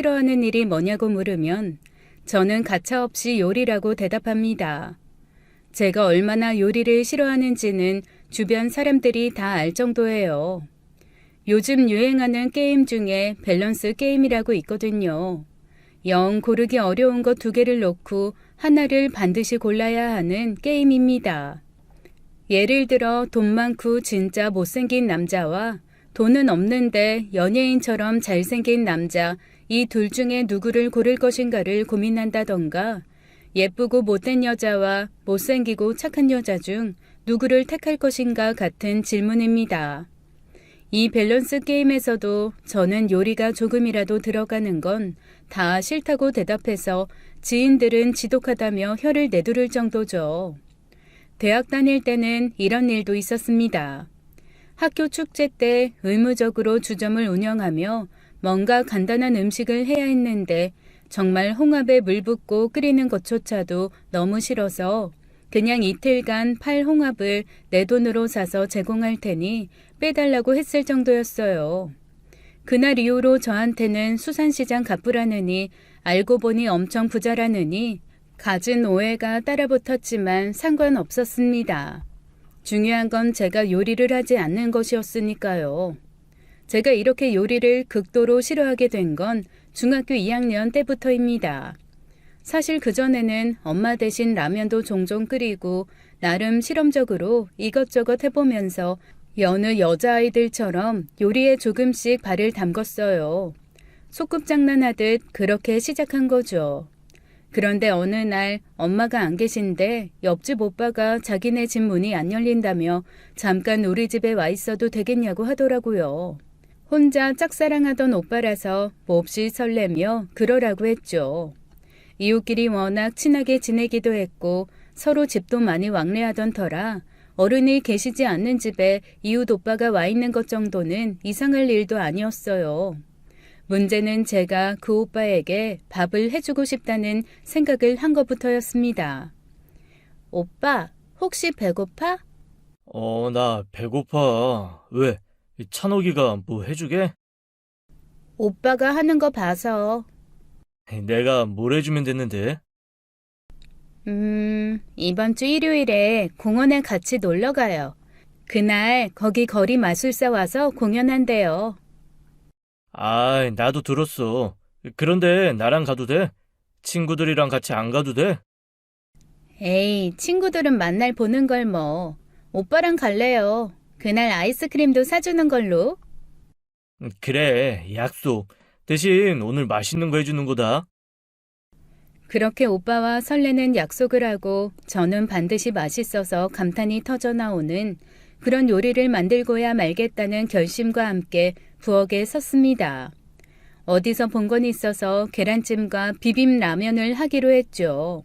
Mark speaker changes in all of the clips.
Speaker 1: 싫어하는 일이 뭐냐고 물으면 저는 가차없이 요리라고 대답합니다. 제가 얼마나 요리를 싫어하는지는 주변 사람들이 다 알 정도예요. 요즘 유행하는 게임 중에 밸런스 게임이라고 있거든요. 영 고르기 어려운 것 2개를 놓고 하나를 반드시 골라야 하는 게임입니다. 예를 들어 돈 많고 진짜 못생긴 남자와 돈은 없는데 연예인처럼 잘생긴 남자, 이 둘 중에 누구를 고를 것인가를 고민한다던가, 예쁘고 못된 여자와 못생기고 착한 여자 중 누구를 택할 것인가 같은 질문입니다. 이 밸런스 게임에서도 저는 요리가 조금이라도 들어가는 건 다 싫다고 대답해서 지인들은 지독하다며 혀를 내두를 정도죠. 대학 다닐 때는 이런 일도 있었습니다. 학교 축제 때 의무적으로 주점을 운영하며 뭔가 간단한 음식을 해야 했는데 정말 홍합에 물 붓고 끓이는 것조차도 너무 싫어서 그냥 이틀간 팔 홍합을 내 돈으로 사서 제공할 테니 빼달라고 했을 정도였어요. 그날 이후로 저한테는 수산시장 갑부라느니 알고 보니 엄청 부자라느니 갖은 오해가 따라붙었지만 상관없었습니다. 중요한 건 제가 요리를 하지 않는 것이었으니까요. 제가 이렇게 요리를 극도로 싫어하게 된 건 중학교 2학년 때부터입니다. 사실 그전에는 엄마 대신 라면도 종종 끓이고 나름 실험적으로 이것저것 해보면서 여느 여자아이들처럼 요리에 조금씩 발을 담궜어요. 소꿉장난하듯 그렇게 시작한 거죠. 그런데 어느 날 엄마가 안 계신데 옆집 오빠가 자기네 집 문이 안 열린다며 잠깐 우리 집에 와 있어도 되겠냐고 하더라고요. 혼자 짝사랑하던 오빠라서 몹시 설레며 그러라고 했죠. 이웃끼리 워낙 친하게 지내기도 했고 서로 집도 많이 왕래하던 터라 어른이 계시지 않는 집에 이웃 오빠가 와 있는 것 정도는 이상할 일도 아니었어요. 문제는 제가 그 오빠에게 밥을 해주고 싶다는 생각을 한 것부터였습니다. 오빠, 혹시 배고파?
Speaker 2: 나 배고파. 왜? 이 찬호기가 뭐 해주게?
Speaker 1: 오빠가 하는 거 봐서.
Speaker 2: 내가 뭘 해주면 됐는데?
Speaker 1: 이번 주 일요일에 공원에 같이 놀러 가요. 그날 거기 거리 마술사 와서 공연한대요.
Speaker 2: 나도 들었어. 그런데 나랑 가도 돼? 친구들이랑 같이 안 가도 돼?
Speaker 1: 에이, 친구들은 만날 보는 걸 뭐. 오빠랑 갈래요. 그날 아이스크림도 사주는 걸로.
Speaker 2: 그래, 약속. 대신 오늘 맛있는 거 해주는 거다.
Speaker 1: 그렇게 오빠와 설레는 약속을 하고 저는 반드시 맛있어서 감탄이 터져 나오는 그런 요리를 만들고야 말겠다는 결심과 함께 부엌에 섰습니다. 어디서 본 건 있어서 계란찜과 비빔 라면을 하기로 했죠.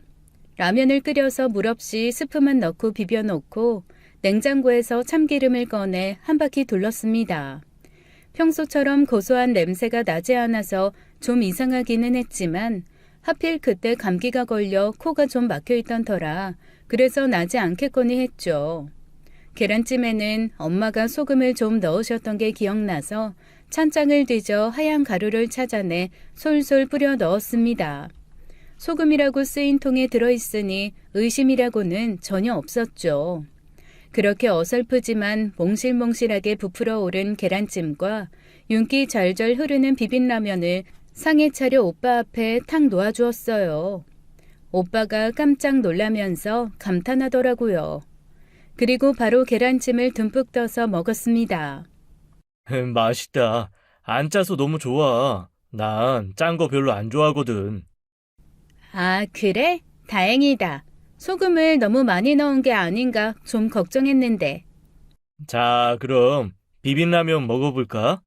Speaker 1: 라면을 끓여서 물 없이 스프만 넣고 비벼놓고 냉장고에서 참기름을 꺼내 한 바퀴 둘렀습니다. 평소처럼 고소한 냄새가 나지 않아서 좀 이상하기는 했지만 하필 그때 감기가 걸려 코가 좀 막혀있던 터라 그래서 나지 않겠거니 했죠. 계란찜에는 엄마가 소금을 좀 넣으셨던 게 기억나서 찬장을 뒤져 하얀 가루를 찾아내 솔솔 뿌려 넣었습니다. 소금이라고 쓰인 통에 들어있으니 의심이라고는 전혀 없었죠. 그렇게 어설프지만 몽실몽실하게 부풀어 오른 계란찜과 윤기 절절 흐르는 비빔라면을 상에 차려 오빠 앞에 탁 놓아주었어요. 오빠가 깜짝 놀라면서 감탄하더라고요. 그리고 바로 계란찜을 듬뿍 떠서 먹었습니다.
Speaker 2: 맛있다. 안 짜서 너무 좋아. 난 짠 거 별로 안 좋아하거든.
Speaker 1: 아, 그래? 다행이다. 소금을 너무 많이 넣은 게 아닌가 좀 걱정했는데.
Speaker 2: 자, 그럼 비빔라면 먹어볼까?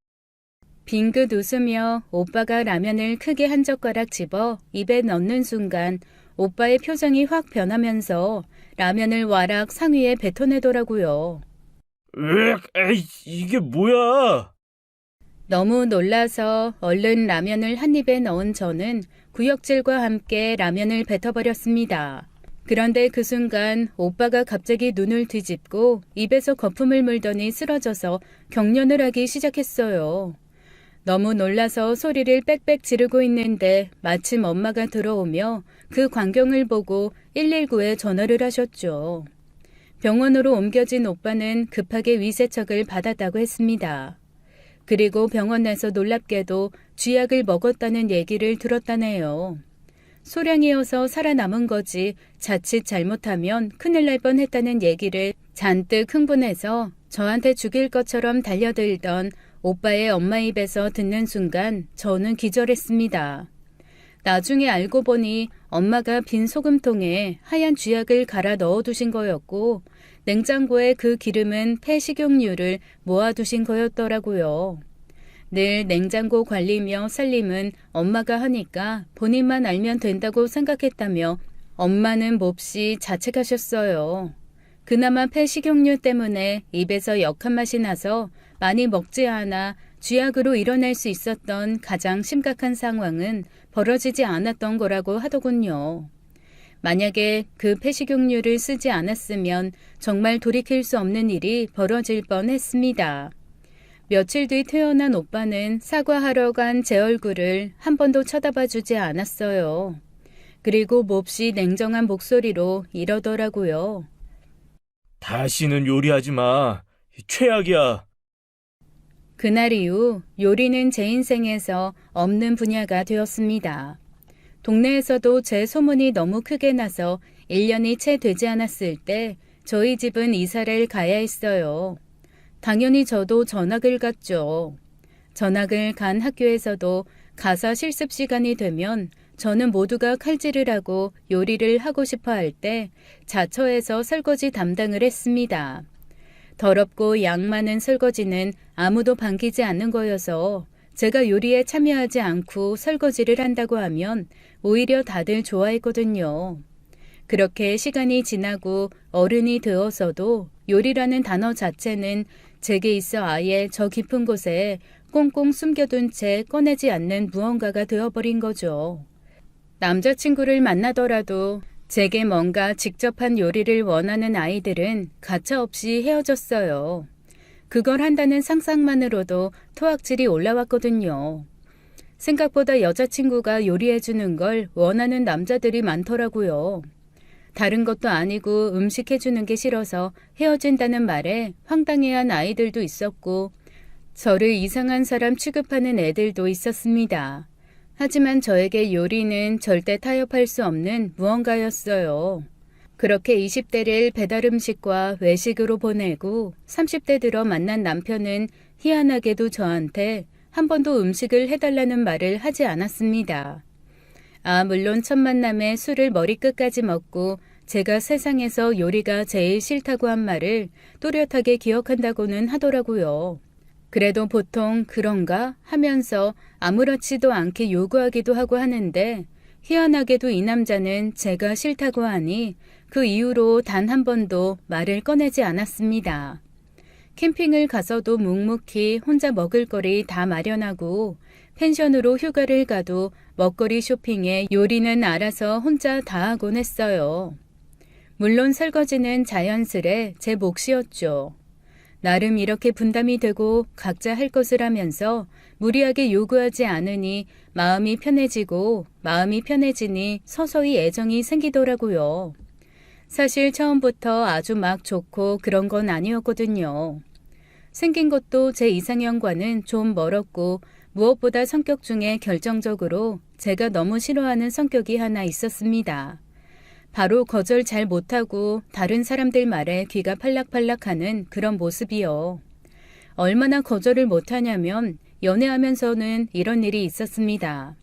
Speaker 1: 빙긋 웃으며 오빠가 라면을 크게 한 젓가락 집어 입에 넣는 순간 오빠의 표정이 확 변하면서 라면을 와락 상위에 뱉어내더라고요.
Speaker 2: 으악, 에이, 이게 뭐야?
Speaker 1: 너무 놀라서 얼른 라면을 한 입에 넣은 저는 구역질과 함께 라면을 뱉어버렸습니다. 그런데 그 순간 오빠가 갑자기 눈을 뒤집고 입에서 거품을 물더니 쓰러져서 경련을 하기 시작했어요. 너무 놀라서 소리를 빽빽 지르고 있는데 마침 엄마가 들어오며 그 광경을 보고 119에 전화를 하셨죠. 병원으로 옮겨진 오빠는 급하게 위세척을 받았다고 했습니다. 그리고 병원에서 놀랍게도 쥐약을 먹었다는 얘기를 들었다네요. 소량이어서 살아남은 거지 자칫 잘못하면 큰일 날 뻔했다는 얘기를 잔뜩 흥분해서 저한테 죽일 것처럼 달려들던 오빠의 엄마 입에서 듣는 순간 저는 기절했습니다. 나중에 알고 보니 엄마가 빈 소금통에 하얀 쥐약을 갈아 넣어두신 거였고 냉장고에 그 기름은 폐식용유를 모아두신 거였더라고요. 늘 냉장고 관리며 살림은 엄마가 하니까 본인만 알면 된다고 생각했다며 엄마는 몹시 자책하셨어요. 그나마 폐식용유 때문에 입에서 역한 맛이 나서 많이 먹지 않아 쥐약으로 일어날 수 있었던 가장 심각한 상황은 벌어지지 않았던 거라고 하더군요. 만약에 그 폐식용유를 쓰지 않았으면 정말 돌이킬 수 없는 일이 벌어질 뻔했습니다. 며칠 뒤 퇴원한 오빠는 사과하러 간 제 얼굴을 한 번도 쳐다봐주지 않았어요. 그리고 몹시 냉정한 목소리로 이러더라고요.
Speaker 2: 다시는 요리하지 마. 최악이야.
Speaker 1: 그날 이후 요리는 제 인생에서 없는 분야가 되었습니다. 동네에서도 제 소문이 너무 크게 나서 1년이 채 되지 않았을 때 저희 집은 이사를 가야 했어요. 당연히 저도 전학을 갔죠. 전학을 간 학교에서도 가사 실습 시간이 되면 저는 모두가 칼질을 하고 요리를 하고 싶어 할 때 자처해서 설거지 담당을 했습니다. 더럽고 양 많은 설거지는 아무도 반기지 않는 거여서 제가 요리에 참여하지 않고 설거지를 한다고 하면 오히려 다들 좋아했거든요. 그렇게 시간이 지나고 어른이 되어서도 요리라는 단어 자체는 제게 있어 아예 저 깊은 곳에 꽁꽁 숨겨둔 채 꺼내지 않는 무언가가 되어버린 거죠. 남자친구를 만나더라도 제게 뭔가 직접 한 요리를 원하는 아이들은 가차없이 헤어졌어요. 그걸 한다는 상상만으로도 토악질이 올라왔거든요. 생각보다 여자친구가 요리해주는 걸 원하는 남자들이 많더라고요. 다른 것도 아니고 음식 해주는 게 싫어서 헤어진다는 말에 황당해한 아이들도 있었고 저를 이상한 사람 취급하는 애들도 있었습니다. 하지만 저에게 요리는 절대 타협할 수 없는 무언가였어요. 그렇게 20대를 배달음식과 외식으로 보내고 30대 들어 만난 남편은 희한하게도 저한테 한 번도 음식을 해달라는 말을 하지 않았습니다. 물론 첫 만남에 술을 머리끝까지 먹고 제가 세상에서 요리가 제일 싫다고 한 말을 또렷하게 기억한다고는 하더라고요. 그래도 보통 그런가 하면서 아무렇지도 않게 요구하기도 하고 하는데 희한하게도 이 남자는 제가 싫다고 하니 그 이후로 단 한 번도 말을 꺼내지 않았습니다. 캠핑을 가서도 묵묵히 혼자 먹을거리 다 마련하고 펜션으로 휴가를 가도 먹거리 쇼핑에 요리는 알아서 혼자 다 하곤 했어요. 물론 설거지는 자연스레 제 몫이었죠. 나름 이렇게 분담이 되고 각자 할 것을 하면서 무리하게 요구하지 않으니 마음이 편해지고 마음이 편해지니 서서히 애정이 생기더라고요. 사실 처음부터 아주 막 좋고 그런 건 아니었거든요. 생긴 것도 제 이상형과는 좀 멀었고 무엇보다 성격 중에 결정적으로 제가 너무 싫어하는 성격이 하나 있었습니다. 바로 거절 잘 못하고 다른 사람들 말에 귀가 팔락팔락하는 그런 모습이요. 얼마나 거절을 못하냐면 연애하면서는 이런 일이 있었습니다.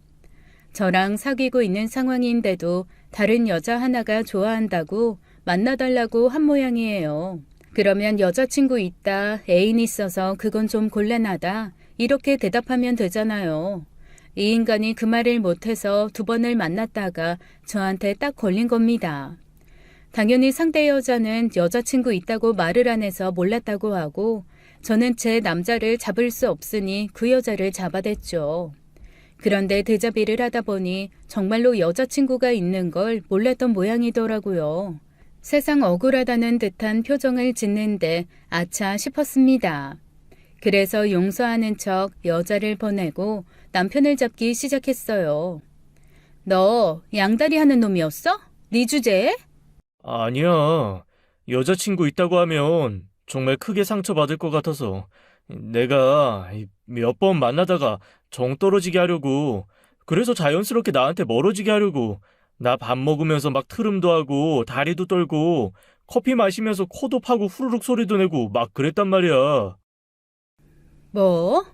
Speaker 1: 저랑 사귀고 있는 상황인데도 다른 여자 하나가 좋아한다고 만나달라고 한 모양이에요. 그러면 여자친구 있다, 애인 있어서 그건 좀 곤란하다 이렇게 대답하면 되잖아요. 이 인간이 그 말을 못해서 2번을 만났다가 저한테 딱 걸린 겁니다. 당연히 상대 여자는 여자친구 있다고 말을 안 해서 몰랐다고 하고 저는 제 남자를 잡을 수 없으니 그 여자를 잡아댔죠. 그런데 데자비를 하다 보니 정말로 여자친구가 있는 걸 몰랐던 모양이더라고요. 세상 억울하다는 듯한 표정을 짓는데 아차 싶었습니다. 그래서 용서하는 척 여자를 보내고 남편을 잡기 시작했어요. 너 양다리 하는 놈이었어? 네 주제에?
Speaker 2: 아니야. 여자친구 있다고 하면 정말 크게 상처받을 것 같아서 내가 몇 번 만나다가 정 떨어지게 하려고, 그래서 자연스럽게 나한테 멀어지게 하려고 나 밥 먹으면서 막 트름도 하고 다리도 떨고 커피 마시면서 코도 파고 후루룩 소리도 내고 막 그랬단 말이야.
Speaker 1: 뭐?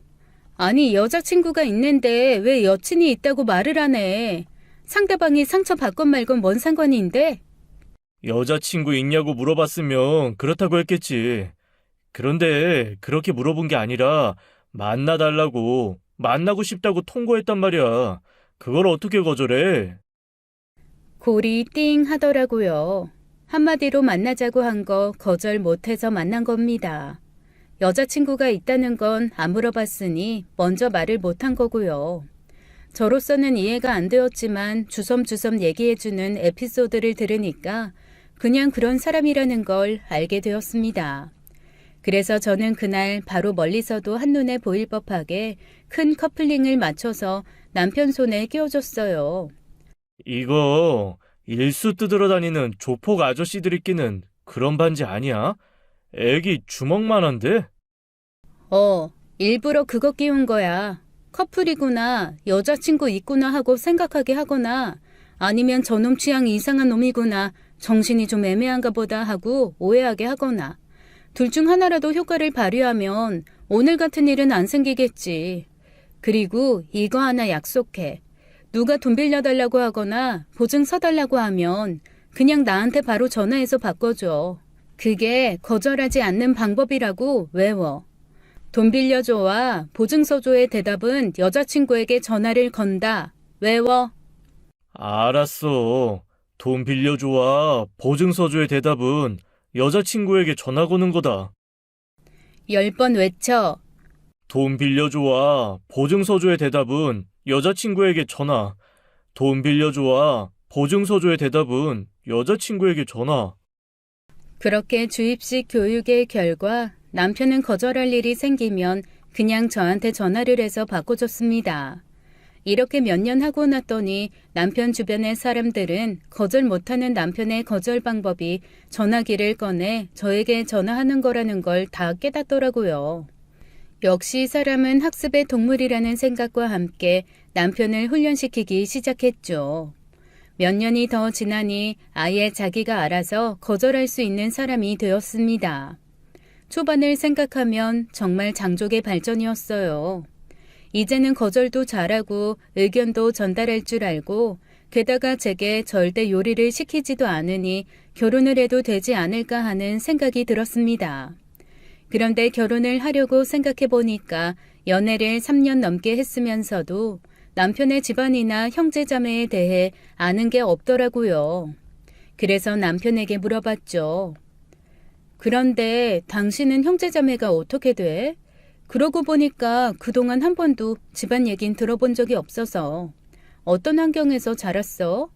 Speaker 1: 아니, 여자친구가 있는데 왜 여친이 있다고 말을 하네. 상대방이 상처받건 말건 뭔 상관인데?
Speaker 2: 여자친구 있냐고 물어봤으면 그렇다고 했겠지. 그런데 그렇게 물어본 게 아니라 만나달라고, 만나고 싶다고 통보했단 말이야. 그걸 어떻게 거절해?
Speaker 1: 골이 띵 하더라고요. 한마디로 만나자고 한 거 거절 못해서 만난 겁니다. 여자친구가 있다는 건 안 물어봤으니 먼저 말을 못한 거고요. 저로서는 이해가 안 되었지만 주섬주섬 얘기해주는 에피소드를 들으니까 그냥 그런 사람이라는 걸 알게 되었습니다. 그래서 저는 그날 바로 멀리서도 한눈에 보일 법하게 큰 커플링을 맞춰서 남편 손에 끼워줬어요.
Speaker 2: 이거 일수 뜯으러 다니는 조폭 아저씨들이 끼는 그런 반지 아니야? 애기 주먹만한데?
Speaker 1: 일부러 그거 끼운 거야. 커플이구나, 여자친구 있구나 하고 생각하게 하거나 아니면 저놈 취향이 이상한 놈이구나, 정신이 좀 애매한가 보다 하고 오해하게 하거나 둘 중 하나라도 효과를 발휘하면 오늘 같은 일은 안 생기겠지. 그리고 이거 하나 약속해. 누가 돈 빌려달라고 하거나 보증 서달라고 하면 그냥 나한테 바로 전화해서 바꿔줘. 그게 거절하지 않는 방법이라고 외워. 돈 빌려줘와 보증서줘의 대답은 여자친구에게 전화를 건다. 외워.
Speaker 2: 알았어. 돈 빌려줘와 보증서주의 대답은 여자친구에게 전화 거는 거다.
Speaker 1: 10번 외쳐.
Speaker 2: 돈 빌려줘와 보증서주의 대답은 여자친구에게 전화. 돈 빌려줘와 보증서주의 대답은 여자친구에게 전화.
Speaker 1: 그렇게 주입식 교육의 결과 남편은 거절할 일이 생기면 그냥 저한테 전화를 해서 바꿔줬습니다. 이렇게 몇 년 하고 났더니 남편 주변의 사람들은 거절 못하는 남편의 거절 방법이 전화기를 꺼내 저에게 전화하는 거라는 걸 다 깨닫더라고요. 역시 사람은 학습의 동물이라는 생각과 함께 남편을 훈련시키기 시작했죠. 몇 년이 더 지나니 아예 자기가 알아서 거절할 수 있는 사람이 되었습니다. 초반을 생각하면 정말 장족의 발전이었어요. 이제는 거절도 잘하고 의견도 전달할 줄 알고 게다가 제게 절대 요리를 시키지도 않으니 결혼을 해도 되지 않을까 하는 생각이 들었습니다. 그런데 결혼을 하려고 생각해 보니까 연애를 3년 넘게 했으면서도 남편의 집안이나 형제자매에 대해 아는 게 없더라고요. 그래서 남편에게 물어봤죠. 그런데 당신은 형제자매가 어떻게 돼? 그러고 보니까 그동안 한 번도 집안 얘긴 들어본 적이 없어서. 어떤 환경에서 자랐어?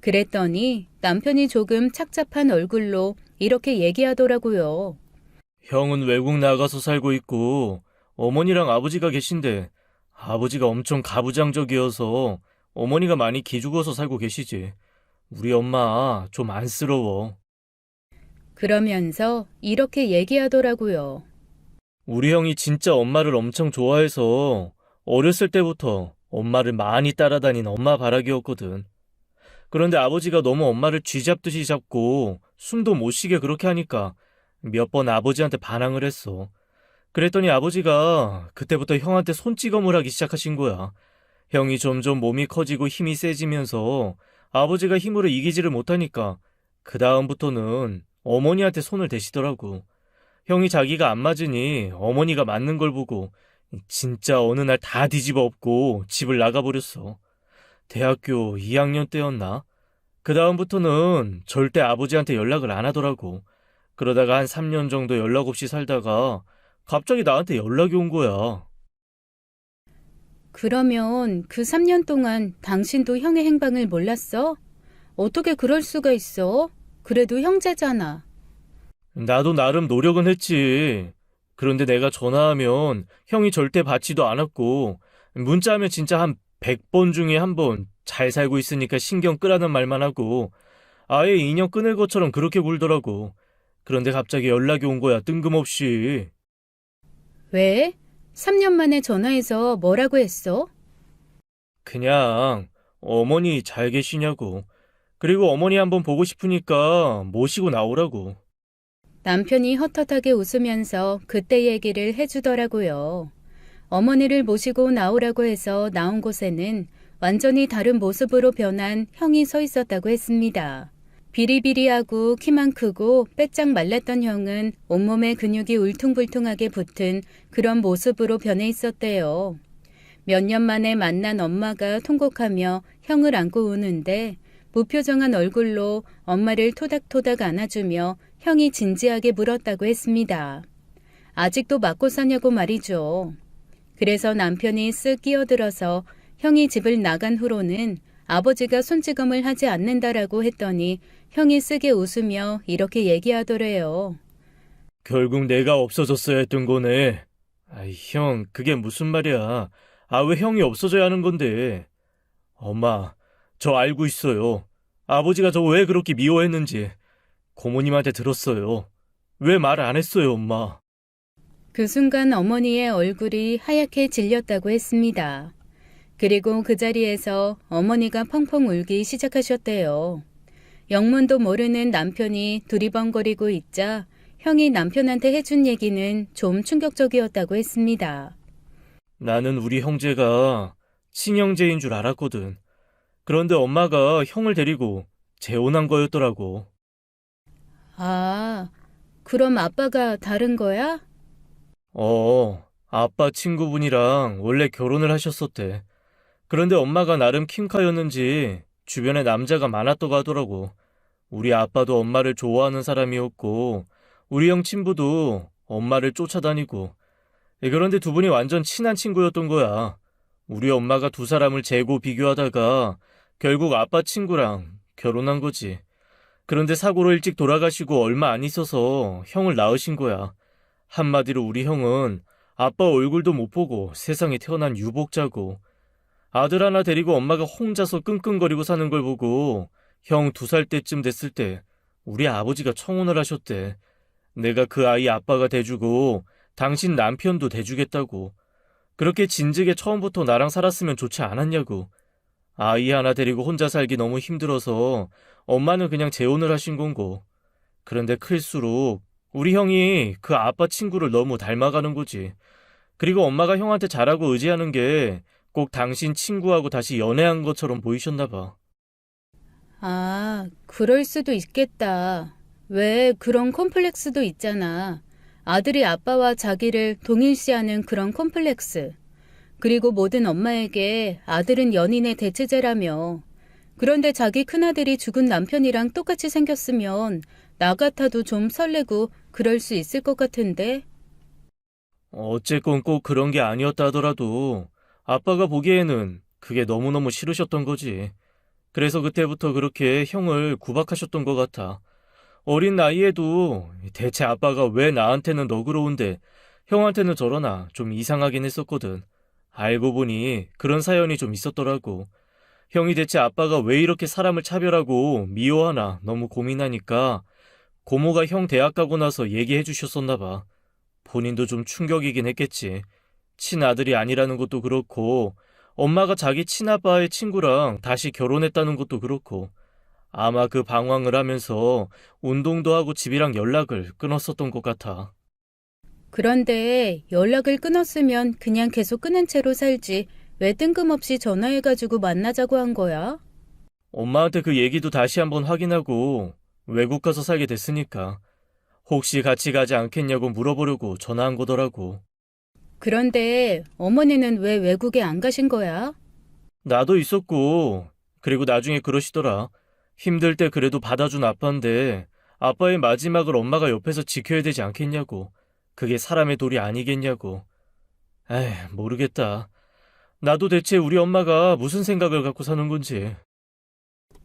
Speaker 1: 그랬더니 남편이 조금 착잡한 얼굴로 이렇게 얘기하더라고요.
Speaker 2: 형은 외국 나가서 살고 있고 어머니랑 아버지가 계신데 아버지가 엄청 가부장적이어서 어머니가 많이 기죽어서 살고 계시지. 우리 엄마 좀 안쓰러워.
Speaker 1: 그러면서 이렇게 얘기하더라고요.
Speaker 2: 우리 형이 진짜 엄마를 엄청 좋아해서 어렸을 때부터 엄마를 많이 따라다닌 엄마 바라기였거든. 그런데 아버지가 너무 엄마를 쥐잡듯이 잡고 숨도 못 쉬게 그렇게 하니까 몇 번 아버지한테 반항을 했어. 그랬더니 아버지가 그때부터 형한테 손찌검을 하기 시작하신 거야. 형이 점점 몸이 커지고 힘이 세지면서 아버지가 힘으로 이기지를 못하니까 그 다음부터는 어머니한테 손을 대시더라고. 형이 자기가 안 맞으니 어머니가 맞는 걸 보고 진짜 어느 날 다 뒤집어 엎고 집을 나가버렸어. 대학교 2학년 때였나? 그 다음부터는 절대 아버지한테 연락을 안 하더라고. 그러다가 한 3년 정도 연락 없이 살다가 갑자기 나한테 연락이 온 거야.
Speaker 1: 그러면 그 3년 동안 당신도 형의 행방을 몰랐어? 어떻게 그럴 수가 있어? 그래도 형제잖아.
Speaker 2: 나도 나름 노력은 했지. 그런데 내가 전화하면 형이 절대 받지도 않았고, 문자하면 진짜 한 100번 중에 한 번 잘 살고 있으니까 신경 끄라는 말만 하고, 아예 인연 끊을 것처럼 그렇게 굴더라고. 그런데 갑자기 연락이 온 거야, 뜬금없이.
Speaker 1: 왜? 3년 만에 전화해서 뭐라고 했어?
Speaker 2: 그냥 어머니 잘 계시냐고. 그리고 어머니 한번 보고 싶으니까 모시고 나오라고.
Speaker 1: 남편이 헛헛하게 웃으면서 그때 얘기를 해주더라고요. 어머니를 모시고 나오라고 해서 나온 곳에는 완전히 다른 모습으로 변한 형이 서 있었다고 했습니다. 비리비리하고 키만 크고 빼짝 말랐던 형은 온몸에 근육이 울퉁불퉁하게 붙은 그런 모습으로 변해 있었대요. 몇 년 만에 만난 엄마가 통곡하며 형을 안고 우는데 무표정한 얼굴로 엄마를 토닥토닥 안아주며 형이 진지하게 물었다고 했습니다. 아직도 맞고 사냐고 말이죠. 그래서 남편이 쓱 끼어들어서 형이 집을 나간 후로는 아버지가 손찌검을 하지 않는다라고 했더니 형이 쓰게 웃으며 이렇게 얘기하더래요.
Speaker 2: 결국 내가 없어졌어야 했던 거네. 아이, 형, 그게 무슨 말이야. 아, 왜 형이 없어져야 하는 건데. 엄마, 저 알고 있어요. 아버지가 저 왜 그렇게 미워했는지. 고모님한테 들었어요. 왜 말 안 했어요, 엄마?
Speaker 1: 그 순간 어머니의 얼굴이 하얗게 질렸다고 했습니다. 그리고 그 자리에서 어머니가 펑펑 울기 시작하셨대요. 영문도 모르는 남편이 두리번거리고 있자 형이 남편한테 해준 얘기는 좀 충격적이었다고 했습니다.
Speaker 2: 나는 우리 형제가 친형제인 줄 알았거든. 그런데 엄마가 형을 데리고 재혼한 거였더라고.
Speaker 1: 아, 그럼 아빠가 다른 거야?
Speaker 2: 아빠 친구분이랑 원래 결혼을 하셨었대. 그런데 엄마가 나름 킹카였는지 주변에 남자가 많았다고 하더라고. 우리 아빠도 엄마를 좋아하는 사람이었고, 우리 형 친부도 엄마를 쫓아다니고, 그런데 두 분이 완전 친한 친구였던 거야. 우리 엄마가 두 사람을 재고 비교하다가 결국 아빠 친구랑 결혼한 거지. 그런데 사고로 일찍 돌아가시고 얼마 안 있어서 형을 낳으신 거야. 한마디로 우리 형은 아빠 얼굴도 못 보고 세상에 태어난 유복자고, 아들 하나 데리고 엄마가 혼자서 끙끙거리고 사는 걸 보고 형 2살 때쯤 됐을 때 우리 아버지가 청혼을 하셨대. 내가 그 아이 아빠가 돼주고 당신 남편도 돼주겠다고. 그렇게 진즉에 처음부터 나랑 살았으면 좋지 않았냐고. 아이 하나 데리고 혼자 살기 너무 힘들어서 엄마는 그냥 재혼을 하신 건고. 그런데 클수록 우리 형이 그 아빠 친구를 너무 닮아가는 거지. 그리고 엄마가 형한테 잘하고 의지하는 게 꼭 당신 친구하고 다시 연애한 것처럼 보이셨나 봐.
Speaker 1: 아, 그럴 수도 있겠다. 왜 그런 콤플렉스도 있잖아. 아들이 아빠와 자기를 동일시하는 그런 콤플렉스. 그리고 모든 엄마에게 아들은 연인의 대체제라며. 그런데 자기 큰아들이 죽은 남편이랑 똑같이 생겼으면 나 같아도 좀 설레고 그럴 수 있을 것 같은데.
Speaker 2: 어쨌건 꼭 그런 게 아니었다 하더라도 아빠가 보기에는 그게 너무너무 싫으셨던 거지. 그래서 그때부터 그렇게 형을 구박하셨던 것 같아. 어린 나이에도 대체 아빠가 왜 나한테는 너그러운데 형한테는 저러나 좀 이상하긴 했었거든. 알고 보니 그런 사연이 좀 있었더라고. 형이 대체 아빠가 왜 이렇게 사람을 차별하고 미워하나 너무 고민하니까 고모가 형 대학 가고 나서 얘기해 주셨었나 봐. 본인도 좀 충격이긴 했겠지. 친아들이 아니라는 것도 그렇고 엄마가 자기 친아빠의 친구랑 다시 결혼했다는 것도 그렇고 아마 그 방황을 하면서 운동도 하고 집이랑 연락을 끊었었던 것 같아.
Speaker 1: 그런데 연락을 끊었으면 그냥 계속 끊은 채로 살지. 왜 뜬금없이 전화해가지고 만나자고 한 거야?
Speaker 2: 엄마한테 그 얘기도 다시 한번 확인하고 외국 가서 살게 됐으니까 혹시 같이 가지 않겠냐고 물어보려고 전화한 거더라고.
Speaker 1: 그런데 어머니는 왜 외국에 안 가신 거야?
Speaker 2: 나도 있었고 그리고 나중에 그러시더라. 힘들 때 그래도 받아준 아빠인데 아빠의 마지막을 엄마가 옆에서 지켜야 되지 않겠냐고. 그게 사람의 도리 아니겠냐고. 에이, 모르겠다. 나도 대체 우리 엄마가 무슨 생각을 갖고 사는 건지.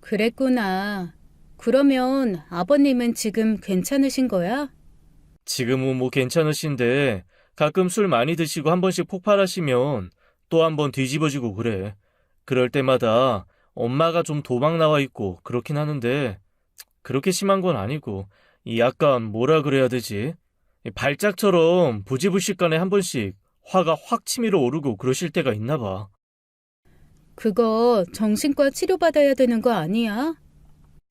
Speaker 1: 그랬구나. 그러면 아버님은 지금 괜찮으신 거야?
Speaker 2: 지금은 뭐 괜찮으신데 가끔 술 많이 드시고 한 번씩 폭발하시면 또 한 번 뒤집어지고 그래. 그럴 때마다 엄마가 좀 도망 나와 있고 그렇긴 하는데 그렇게 심한 건 아니고 이 약간 뭐라 그래야 되지? 이 발작처럼 부지불식간에 한 번씩 화가 확 치밀어 오르고 그러실 때가 있나 봐.
Speaker 1: 그거 정신과 치료받아야 되는 거 아니야?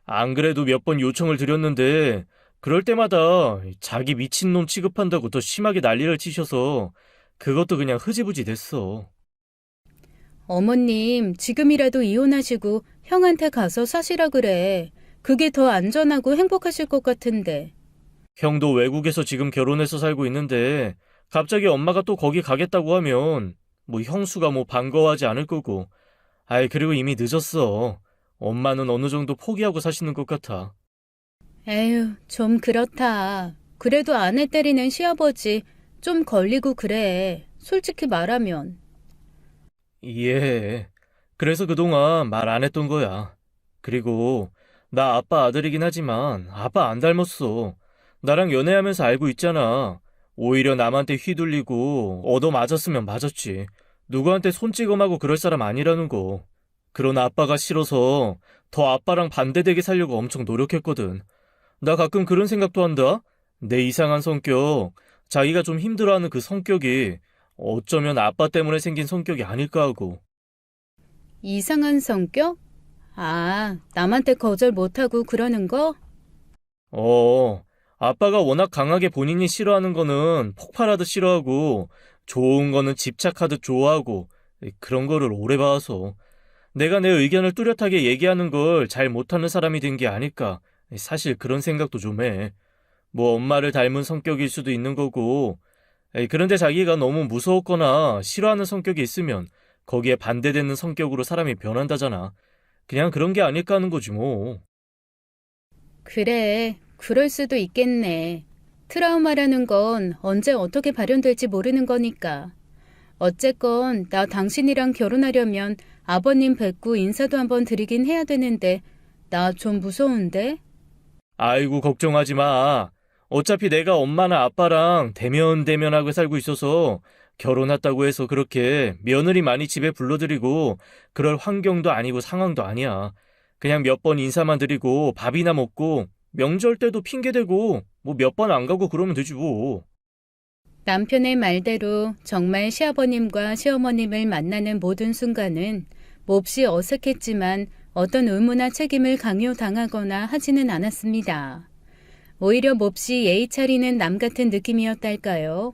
Speaker 2: 안 그래도 몇 번 요청을 드렸는데 그럴 때마다 자기 미친놈 취급한다고 더 심하게 난리를 치셔서 그것도 그냥 흐지부지 됐어.
Speaker 1: 어머님, 지금이라도 이혼하시고 형한테 가서 사시라 그래. 그게 더 안전하고 행복하실 것 같은데.
Speaker 2: 형도 외국에서 지금 결혼해서 살고 있는데 갑자기 엄마가 또 거기 가겠다고 하면 뭐 형수가 뭐 반가워하지 않을 거고. 아이, 그리고 이미 늦었어. 엄마는 어느 정도 포기하고 사시는 것 같아.
Speaker 1: 에휴, 좀 그렇다. 그래도 아내 때리는 시아버지 좀 걸리고 그래. 솔직히 말하면.
Speaker 2: 이해해. 그래서 그동안 말 안 했던 거야. 그리고 나 아빠 아들이긴 하지만 아빠 안 닮았어. 나랑 연애하면서 알고 있잖아. 오히려 남한테 휘둘리고 얻어맞았으면 맞았지. 누구한테 손찌검하고 그럴 사람 아니라는 거. 그런 아빠가 싫어서 더 아빠랑 반대되게 살려고 엄청 노력했거든. 나 가끔 그런 생각도 한다. 내 이상한 성격, 자기가 좀 힘들어하는 그 성격이 어쩌면 아빠 때문에 생긴 성격이 아닐까 하고.
Speaker 1: 이상한 성격? 아, 남한테 거절 못하고 그러는 거?
Speaker 2: 아빠가 워낙 강하게 본인이 싫어하는 거는 폭발하듯 싫어하고, 좋은 거는 집착하듯 좋아하고, 그런 거를 오래 봐서, 내가 내 의견을 뚜렷하게 얘기하는 걸 잘 못하는 사람이 된 게 아닐까. 사실 그런 생각도 좀 해. 뭐 엄마를 닮은 성격일 수도 있는 거고, 그런데 자기가 너무 무서웠거나 싫어하는 성격이 있으면 거기에 반대되는 성격으로 사람이 변한다잖아. 그냥 그런 게 아닐까 하는 거지 뭐.
Speaker 1: 그래, 그럴 수도 있겠네. 트라우마라는 건 언제 어떻게 발현될지 모르는 거니까. 어쨌건 나 당신이랑 결혼하려면 아버님 뵙고 인사도 한번 드리긴 해야 되는데 나 좀 무서운데?
Speaker 2: 아이고, 걱정하지 마. 어차피 내가 엄마나 아빠랑 대면대면하고 살고 있어서 결혼했다고 해서 그렇게 며느리 많이 집에 불러들이고 그럴 환경도 아니고 상황도 아니야. 그냥 몇 번 인사만 드리고 밥이나 먹고 명절 때도 핑계대고 뭐 몇 번 안 가고 그러면 되지 뭐.
Speaker 1: 남편의 말대로 정말 시아버님과 시어머님을 만나는 모든 순간은 몹시 어색했지만 어떤 의무나 책임을 강요당하거나 하지는 않았습니다. 오히려 몹시 예의 차리는 남 같은 느낌이었달까요?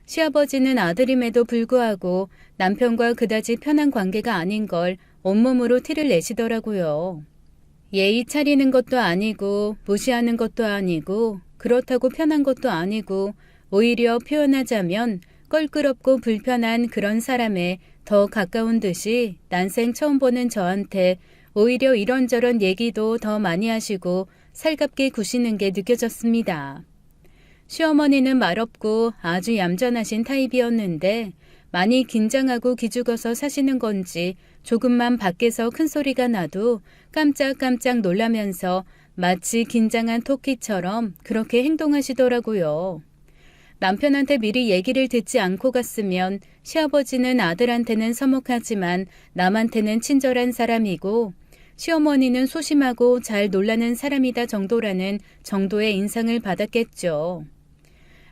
Speaker 1: 시아버지는 아들임에도 불구하고 남편과 그다지 편한 관계가 아닌 걸 온몸으로 티를 내시더라고요. 예의 차리는 것도 아니고 무시하는 것도 아니고 그렇다고 편한 것도 아니고 오히려 표현하자면 껄끄럽고 불편한 그런 사람에 더 가까운 듯이 난생 처음 보는 저한테 오히려 이런저런 얘기도 더 많이 하시고 살갑게 구시는 게 느껴졌습니다. 시어머니는 말없고 아주 얌전하신 타입이었는데 많이 긴장하고 기죽어서 사시는 건지 조금만 밖에서 큰 소리가 나도 깜짝깜짝 놀라면서 마치 긴장한 토끼처럼 그렇게 행동하시더라고요. 남편한테 미리 얘기를 듣지 않고 갔으면 시아버지는 아들한테는 서먹하지만 남한테는 친절한 사람이고 시어머니는 소심하고 잘 놀라는 사람이다 정도라는 정도의 인상을 받았겠죠.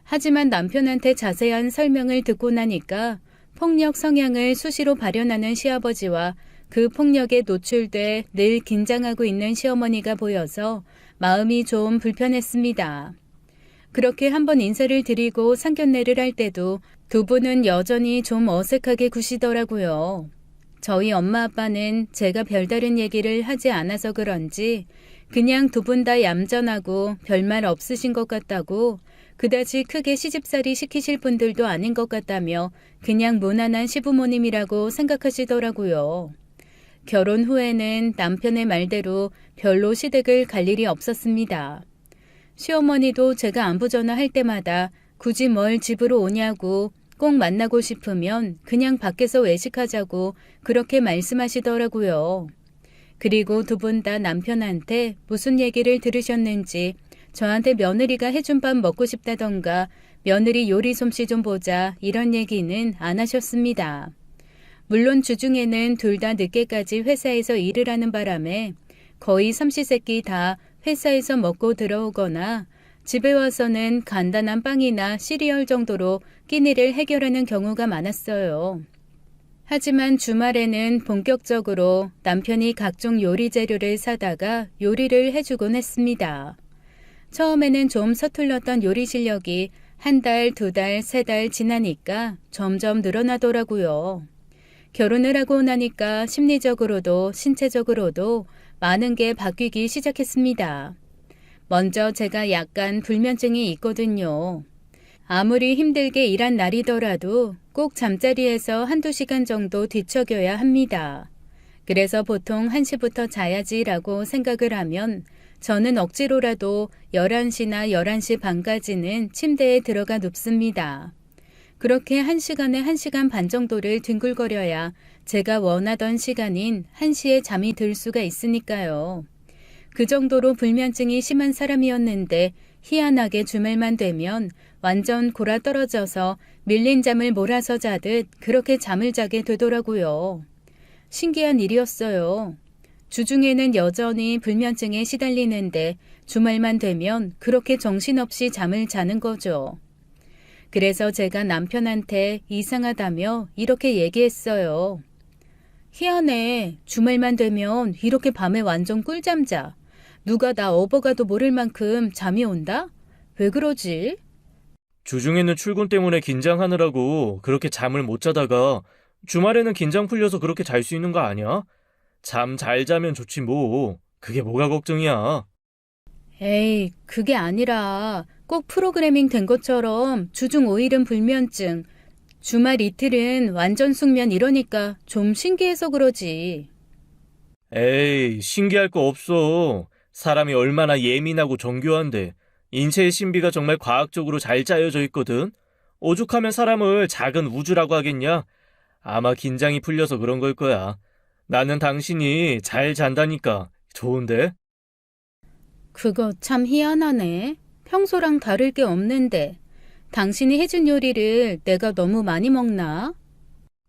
Speaker 1: 하지만 남편한테 자세한 설명을 듣고 나니까 폭력 성향을 수시로 발현하는 시아버지와 그 폭력에 노출돼 늘 긴장하고 있는 시어머니가 보여서 마음이 좀 불편했습니다. 그렇게 한번 인사를 드리고 상견례를 할 때도 두 분은 여전히 좀 어색하게 구시더라고요. 저희 엄마 아빠는 제가 별다른 얘기를 하지 않아서 그런지 그냥 두 분 다 얌전하고 별말 없으신 것 같다고 그다지 크게 시집살이 시키실 분들도 아닌 것 같다며 그냥 무난한 시부모님이라고 생각하시더라고요. 결혼 후에는 남편의 말대로 별로 시댁을 갈 일이 없었습니다. 시어머니도 제가 안부 전화할 때마다 굳이 뭘 집으로 오냐고 꼭 만나고 싶으면 그냥 밖에서 외식하자고 그렇게 말씀하시더라고요. 그리고 두 분 다 남편한테 무슨 얘기를 들으셨는지 저한테 며느리가 해준 밥 먹고 싶다던가 며느리 요리 솜씨 좀 보자 이런 얘기는 안 하셨습니다. 물론 주중에는 둘 다 늦게까지 회사에서 일을 하는 바람에 거의 삼시세끼 다 회사에서 먹고 들어오거나 집에 와서는 간단한 빵이나 시리얼 정도로 끼니를 해결하는 경우가 많았어요. 하지만 주말에는 본격적으로 남편이 각종 요리 재료를 사다가 요리를 해주곤 했습니다. 처음에는 좀 서툴렀던 요리 실력이 한 달, 두 달, 세 달 지나니까 점점 늘어나더라고요. 결혼을 하고 나니까 심리적으로도 신체적으로도 많은 게 바뀌기 시작했습니다. 먼저 제가 약간 불면증이 있거든요. 아무리 힘들게 일한 날이더라도 꼭 잠자리에서 한두 시간 정도 뒤척여야 합니다. 그래서 보통 1시부터 자야지라고 생각을 하면 저는 억지로라도 11시나 11시 반까지는 침대에 들어가 눕습니다. 그렇게 1시간에 1시간 반 정도를 뒹굴거려야 제가 원하던 시간인 1시에 잠이 들 수가 있으니까요. 그 정도로 불면증이 심한 사람이었는데 희한하게 주말만 되면 완전 골아떨어져서 밀린 잠을 몰아서 자듯 그렇게 잠을 자게 되더라고요. 신기한 일이었어요. 주중에는 여전히 불면증에 시달리는데 주말만 되면 그렇게 정신없이 잠을 자는 거죠. 그래서 제가 남편한테 이상하다며 이렇게 얘기했어요. 희한해. 주말만 되면 이렇게 밤에 완전 꿀잠 자. 누가 나 업어가도 모를 만큼 잠이 온다? 왜 그러지?
Speaker 2: 주중에는 출근 때문에 긴장하느라고 그렇게 잠을 못 자다가 주말에는 긴장 풀려서 그렇게 잘 수 있는 거 아니야? 잠 잘 자면 좋지 뭐. 그게 뭐가 걱정이야.
Speaker 1: 에이, 그게 아니라 꼭 프로그래밍 된 것처럼 주중 5일은 불면증, 주말 이틀은 완전 숙면 이러니까 좀 신기해서 그러지.
Speaker 2: 에이, 신기할 거 없어. 사람이 얼마나 예민하고 정교한데 인체의 신비가 정말 과학적으로 잘 짜여져 있거든. 오죽하면 사람을 작은 우주라고 하겠냐? 아마 긴장이 풀려서 그런 걸 거야. 나는 당신이 잘 잔다니까 좋은데?
Speaker 1: 그거 참 희한하네. 평소랑 다를 게 없는데. 당신이 해준 요리를 내가 너무 많이 먹나?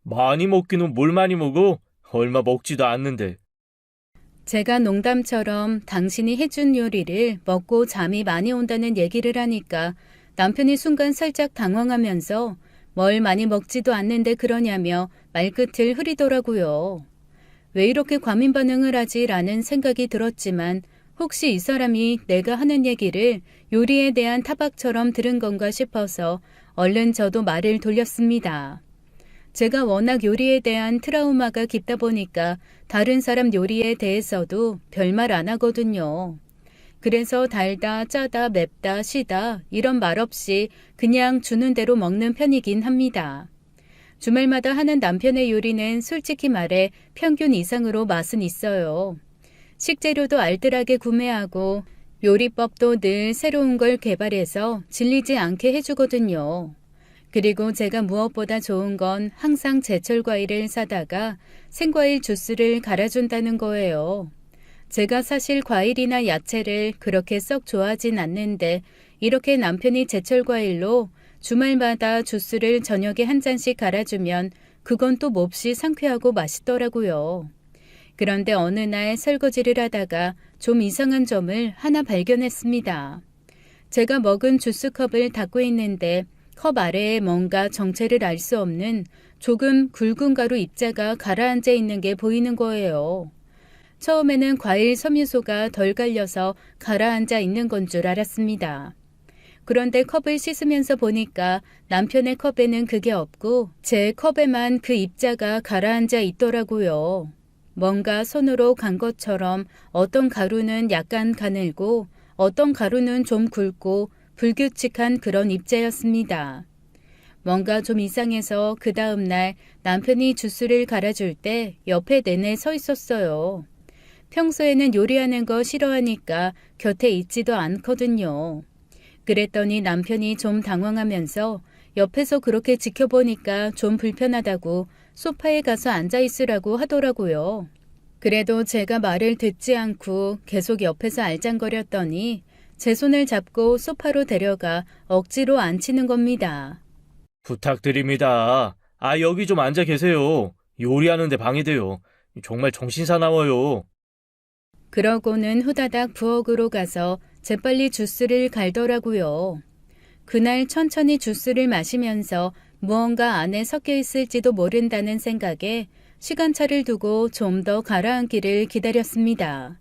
Speaker 2: 많이 먹기는 뭘 많이 먹어? 얼마 먹지도 않는데.
Speaker 1: 제가 농담처럼 당신이 해준 요리를 먹고 잠이 많이 온다는 얘기를 하니까 남편이 순간 살짝 당황하면서 뭘 많이 먹지도 않는데 그러냐며 말끝을 흐리더라고요. 왜 이렇게 과민 반응을 하지라는 생각이 들었지만 혹시 이 사람이 내가 하는 얘기를 요리에 대한 타박처럼 들은 건가 싶어서 얼른 저도 말을 돌렸습니다. 제가 워낙 요리에 대한 트라우마가 깊다 보니까 다른 사람 요리에 대해서도 별말 안 하거든요. 그래서 달다, 짜다, 맵다, 시다 이런 말 없이 그냥 주는 대로 먹는 편이긴 합니다. 주말마다 하는 남편의 요리는 솔직히 말해 평균 이상으로 맛은 있어요. 식재료도 알뜰하게 구매하고 요리법도 늘 새로운 걸 개발해서 질리지 않게 해주거든요. 그리고 제가 무엇보다 좋은 건 항상 제철 과일을 사다가 생과일 주스를 갈아준다는 거예요. 제가 사실 과일이나 야채를 그렇게 썩 좋아하진 않는데 이렇게 남편이 제철 과일로 주말마다 주스를 저녁에 한 잔씩 갈아주면 그건 또 몹시 상쾌하고 맛있더라고요. 그런데 어느 날 설거지를 하다가 좀 이상한 점을 하나 발견했습니다. 제가 먹은 주스컵을 닫고 있는데 컵 아래에 뭔가 정체를 알 수 없는 조금 굵은 가루 입자가 가라앉아 있는 게 보이는 거예요. 처음에는 과일 섬유소가 덜 갈려서 가라앉아 있는 건 줄 알았습니다. 그런데 컵을 씻으면서 보니까 남편의 컵에는 그게 없고 제 컵에만 그 입자가 가라앉아 있더라고요. 뭔가 손으로 간 것처럼 어떤 가루는 약간 가늘고 어떤 가루는 좀 굵고 불규칙한 그런 입자였습니다. 뭔가 좀 이상해서 그 다음날 남편이 주스를 갈아줄 때 옆에 내내 서 있었어요. 평소에는 요리하는 거 싫어하니까 곁에 있지도 않거든요. 그랬더니 남편이 좀 당황하면서 옆에서 그렇게 지켜보니까 좀 불편하다고 소파에 가서 앉아있으라고 하더라고요. 그래도 제가 말을 듣지 않고 계속 옆에서 알짱거렸더니 제 손을 잡고 소파로 데려가 억지로 앉히는 겁니다.
Speaker 2: 부탁드립니다. 여기 좀 앉아 계세요. 요리하는데 방해돼요. 정말 정신사나워요.
Speaker 1: 그러고는 후다닥 부엌으로 가서 재빨리 주스를 갈더라고요. 그날 천천히 주스를 마시면서 무언가 안에 섞여 있을지도 모른다는 생각에 시간차를 두고 좀 더 가라앉기를 기다렸습니다.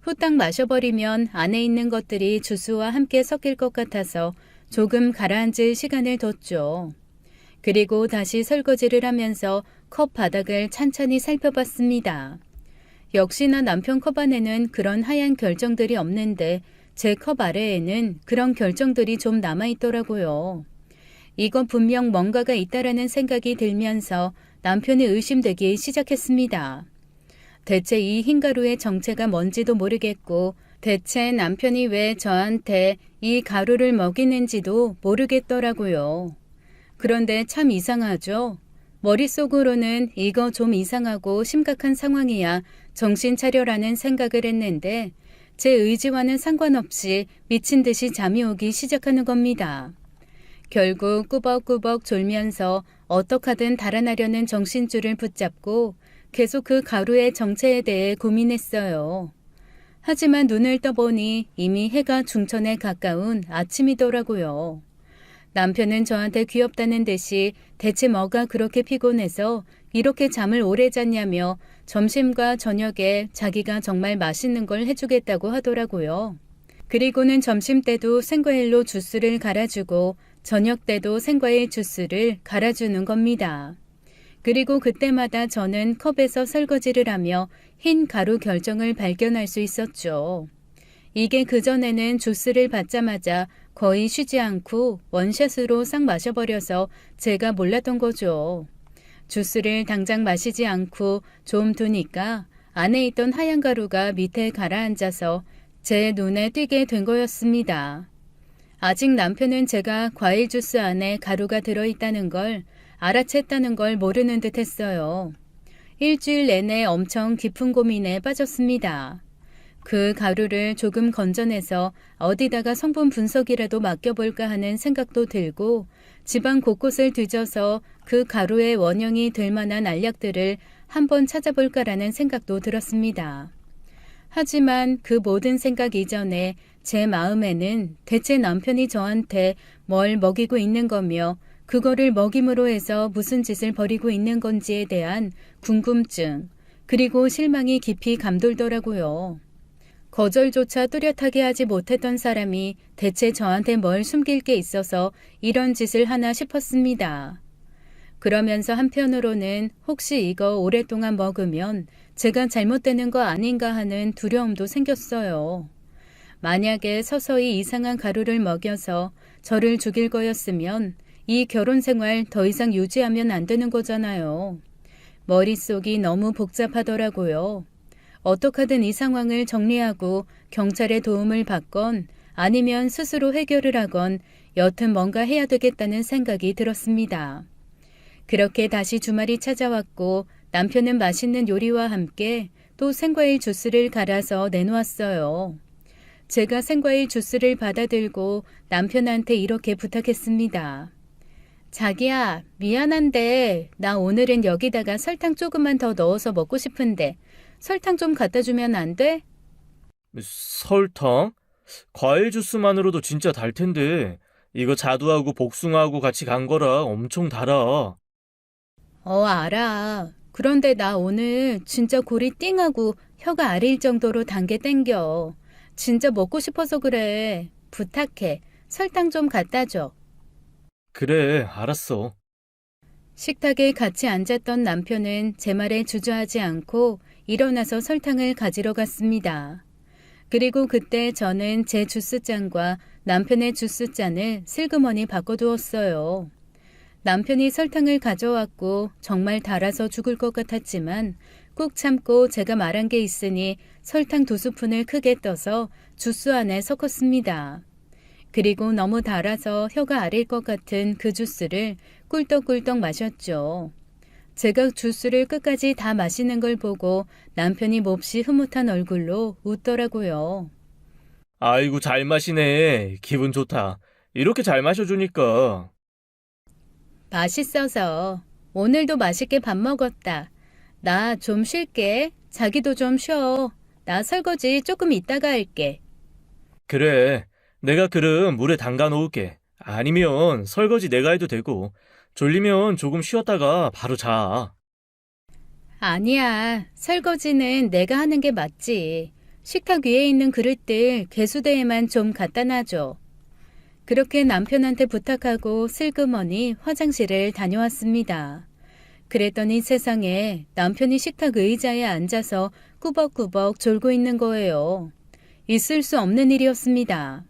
Speaker 1: 후딱 마셔버리면 안에 있는 것들이 주스와 함께 섞일 것 같아서 조금 가라앉을 시간을 뒀죠. 그리고 다시 설거지를 하면서 컵 바닥을 찬찬히 살펴봤습니다. 역시나 남편 컵 안에는 그런 하얀 결정들이 없는데 제 컵 아래에는 그런 결정들이 좀 남아있더라고요. 이건 분명 뭔가가 있다라는 생각이 들면서 남편이 의심되기 시작했습니다. 대체 이 흰 가루의 정체가 뭔지도 모르겠고 대체 남편이 왜 저한테 이 가루를 먹이는지도 모르겠더라고요. 그런데 참 이상하죠? 머릿속으로는 이거 좀 이상하고 심각한 상황이야 정신 차려라는 생각을 했는데 제 의지와는 상관없이 미친 듯이 잠이 오기 시작하는 겁니다. 결국 꾸벅꾸벅 졸면서 어떡하든 달아나려는 정신줄을 붙잡고 계속 그 가루의 정체에 대해 고민했어요. 하지만 눈을 떠보니 이미 해가 중천에 가까운 아침이더라고요. 남편은 저한테 귀엽다는 듯이 대체 뭐가 그렇게 피곤해서 이렇게 잠을 오래 잤냐며 점심과 저녁에 자기가 정말 맛있는 걸 해주겠다고 하더라고요. 그리고는 점심 때도 생과일로 주스를 갈아주고 저녁 때도 생과일 주스를 갈아주는 겁니다. 그리고 그때마다 저는 컵에서 설거지를 하며 흰 가루 결정을 발견할 수 있었죠. 이게 그전에는 주스를 받자마자 거의 쉬지 않고 원샷으로 싹 마셔버려서 제가 몰랐던 거죠. 주스를 당장 마시지 않고 좀 두니까 안에 있던 하얀 가루가 밑에 가라앉아서 제 눈에 띄게 된 거였습니다. 아직 남편은 제가 과일 주스 안에 가루가 들어있다는 걸 알아챘다는 걸 모르는 듯 했어요. 일주일 내내 엄청 깊은 고민에 빠졌습니다. 그 가루를 조금 건져내서 어디다가 성분 분석이라도 맡겨볼까 하는 생각도 들고 집안 곳곳을 뒤져서 그 가루의 원형이 될 만한 알약들을 한번 찾아볼까라는 생각도 들었습니다. 하지만 그 모든 생각 이전에 제 마음에는 대체 남편이 저한테 뭘 먹이고 있는 거며 그거를 먹임으로 해서 무슨 짓을 벌이고 있는 건지에 대한 궁금증 그리고 실망이 깊이 감돌더라고요. 거절조차 뚜렷하게 하지 못했던 사람이 대체 저한테 뭘 숨길 게 있어서 이런 짓을 하나 싶었습니다. 그러면서 한편으로는 혹시 이거 오랫동안 먹으면 제가 잘못되는 거 아닌가 하는 두려움도 생겼어요. 만약에 서서히 이상한 가루를 먹여서 저를 죽일 거였으면 이 결혼 생활 더 이상 유지하면 안 되는 거잖아요. 머릿속이 너무 복잡하더라고요. 어떡하든 이 상황을 정리하고 경찰의 도움을 받건 아니면 스스로 해결을 하건 여튼 뭔가 해야 되겠다는 생각이 들었습니다. 그렇게 다시 주말이 찾아왔고 남편은 맛있는 요리와 함께 또 생과일 주스를 갈아서 내놓았어요. 제가 생과일 주스를 받아들고 남편한테 이렇게 부탁했습니다. 자기야, 미안한데 나 오늘은 여기다가 설탕 조금만 더 넣어서 먹고 싶은데 설탕 좀 갖다 주면 안 돼?
Speaker 2: 설탕? 과일 주스만으로도 진짜 달 텐데. 이거 자두하고 복숭아하고 같이 간 거라 엄청 달아.
Speaker 1: 알아. 그런데 나 오늘 진짜 골이 띵하고 혀가 아릴 정도로 단 게 땡겨. 진짜 먹고 싶어서 그래. 부탁해. 설탕 좀 갖다 줘.
Speaker 2: 그래, 알았어.
Speaker 1: 식탁에 같이 앉았던 남편은 제 말에 주저하지 않고 일어나서 설탕을 가지러 갔습니다. 그리고 그때 저는 제 주스잔과 남편의 주스잔을 슬그머니 바꿔두었어요. 남편이 설탕을 가져왔고 정말 달아서 죽을 것 같았지만 꾹 참고 제가 말한 게 있으니 설탕 2스푼을 크게 떠서 주스 안에 섞었습니다. 그리고 너무 달아서 혀가 아릴 것 같은 그 주스를 꿀떡꿀떡 마셨죠. 제가 주스를 끝까지 다 마시는 걸 보고 남편이 몹시 흐뭇한 얼굴로 웃더라고요.
Speaker 2: 아이고, 잘 마시네. 기분 좋다. 이렇게 잘 마셔주니까.
Speaker 1: 맛있어서. 오늘도 맛있게 밥 먹었다. 나 좀 쉴게. 자기도 좀 쉬어. 나 설거지 조금 이따가 할게.
Speaker 2: 그래. 내가 그릇 물에 담가 놓을게. 아니면 설거지 내가 해도 되고. 졸리면 조금 쉬었다가 바로 자.
Speaker 1: 아니야. 설거지는 내가 하는 게 맞지. 식탁 위에 있는 그릇들 개수대에만 좀 갖다 놔줘. 그렇게 남편한테 부탁하고 슬그머니 화장실을 다녀왔습니다. 그랬더니 세상에 남편이 식탁 의자에 앉아서 꾸벅꾸벅 졸고 있는 거예요. 있을 수 없는 일이었습니다.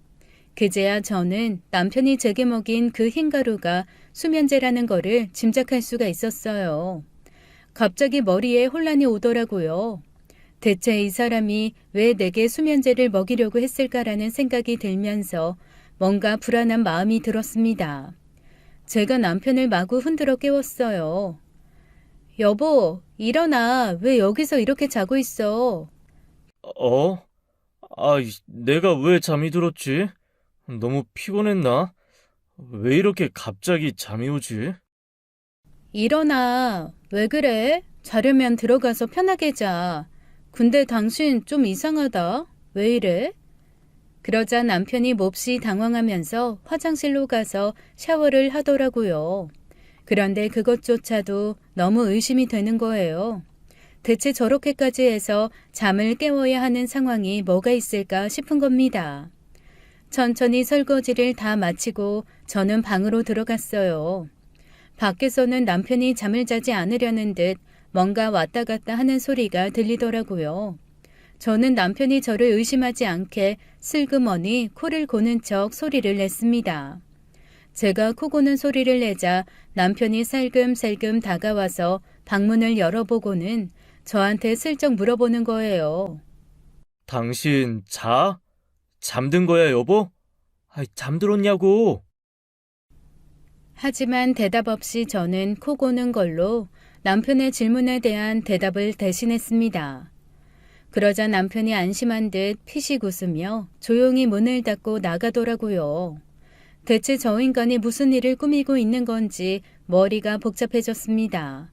Speaker 1: 그제야 저는 남편이 제게 먹인 그 흰가루가 수면제라는 거를 짐작할 수가 있었어요. 갑자기 머리에 혼란이 오더라고요. 대체 이 사람이 왜 내게 수면제를 먹이려고 했을까라는 생각이 들면서 뭔가 불안한 마음이 들었습니다. 제가 남편을 마구 흔들어 깨웠어요. 여보, 일어나. 왜 여기서 이렇게 자고 있어?
Speaker 2: 어? 내가 왜 잠이 들었지? 너무 피곤했나? 왜 이렇게 갑자기 잠이 오지?
Speaker 1: 일어나. 왜 그래? 자려면 들어가서 편하게 자. 근데 당신 좀 이상하다. 왜 이래? 그러자 남편이 몹시 당황하면서 화장실로 가서 샤워를 하더라고요. 그런데 그것조차도 너무 의심이 되는 거예요. 대체 저렇게까지 해서 잠을 깨워야 하는 상황이 뭐가 있을까 싶은 겁니다. 천천히 설거지를 다 마치고 저는 방으로 들어갔어요. 밖에서는 남편이 잠을 자지 않으려는 듯 뭔가 왔다 갔다 하는 소리가 들리더라고요. 저는 남편이 저를 의심하지 않게 슬그머니 코를 고는 척 소리를 냈습니다. 제가 코 고는 소리를 내자 남편이 살금살금 다가와서 방문을 열어보고는 저한테 슬쩍 물어보는 거예요.
Speaker 2: 당신 자? 잠든 거야, 여보? 잠들었냐고?
Speaker 1: 하지만 대답 없이 저는 코 고는 걸로 남편의 질문에 대한 대답을 대신했습니다. 그러자 남편이 안심한 듯 피식 웃으며 조용히 문을 닫고 나가더라고요. 대체 저 인간이 무슨 일을 꾸미고 있는 건지 머리가 복잡해졌습니다.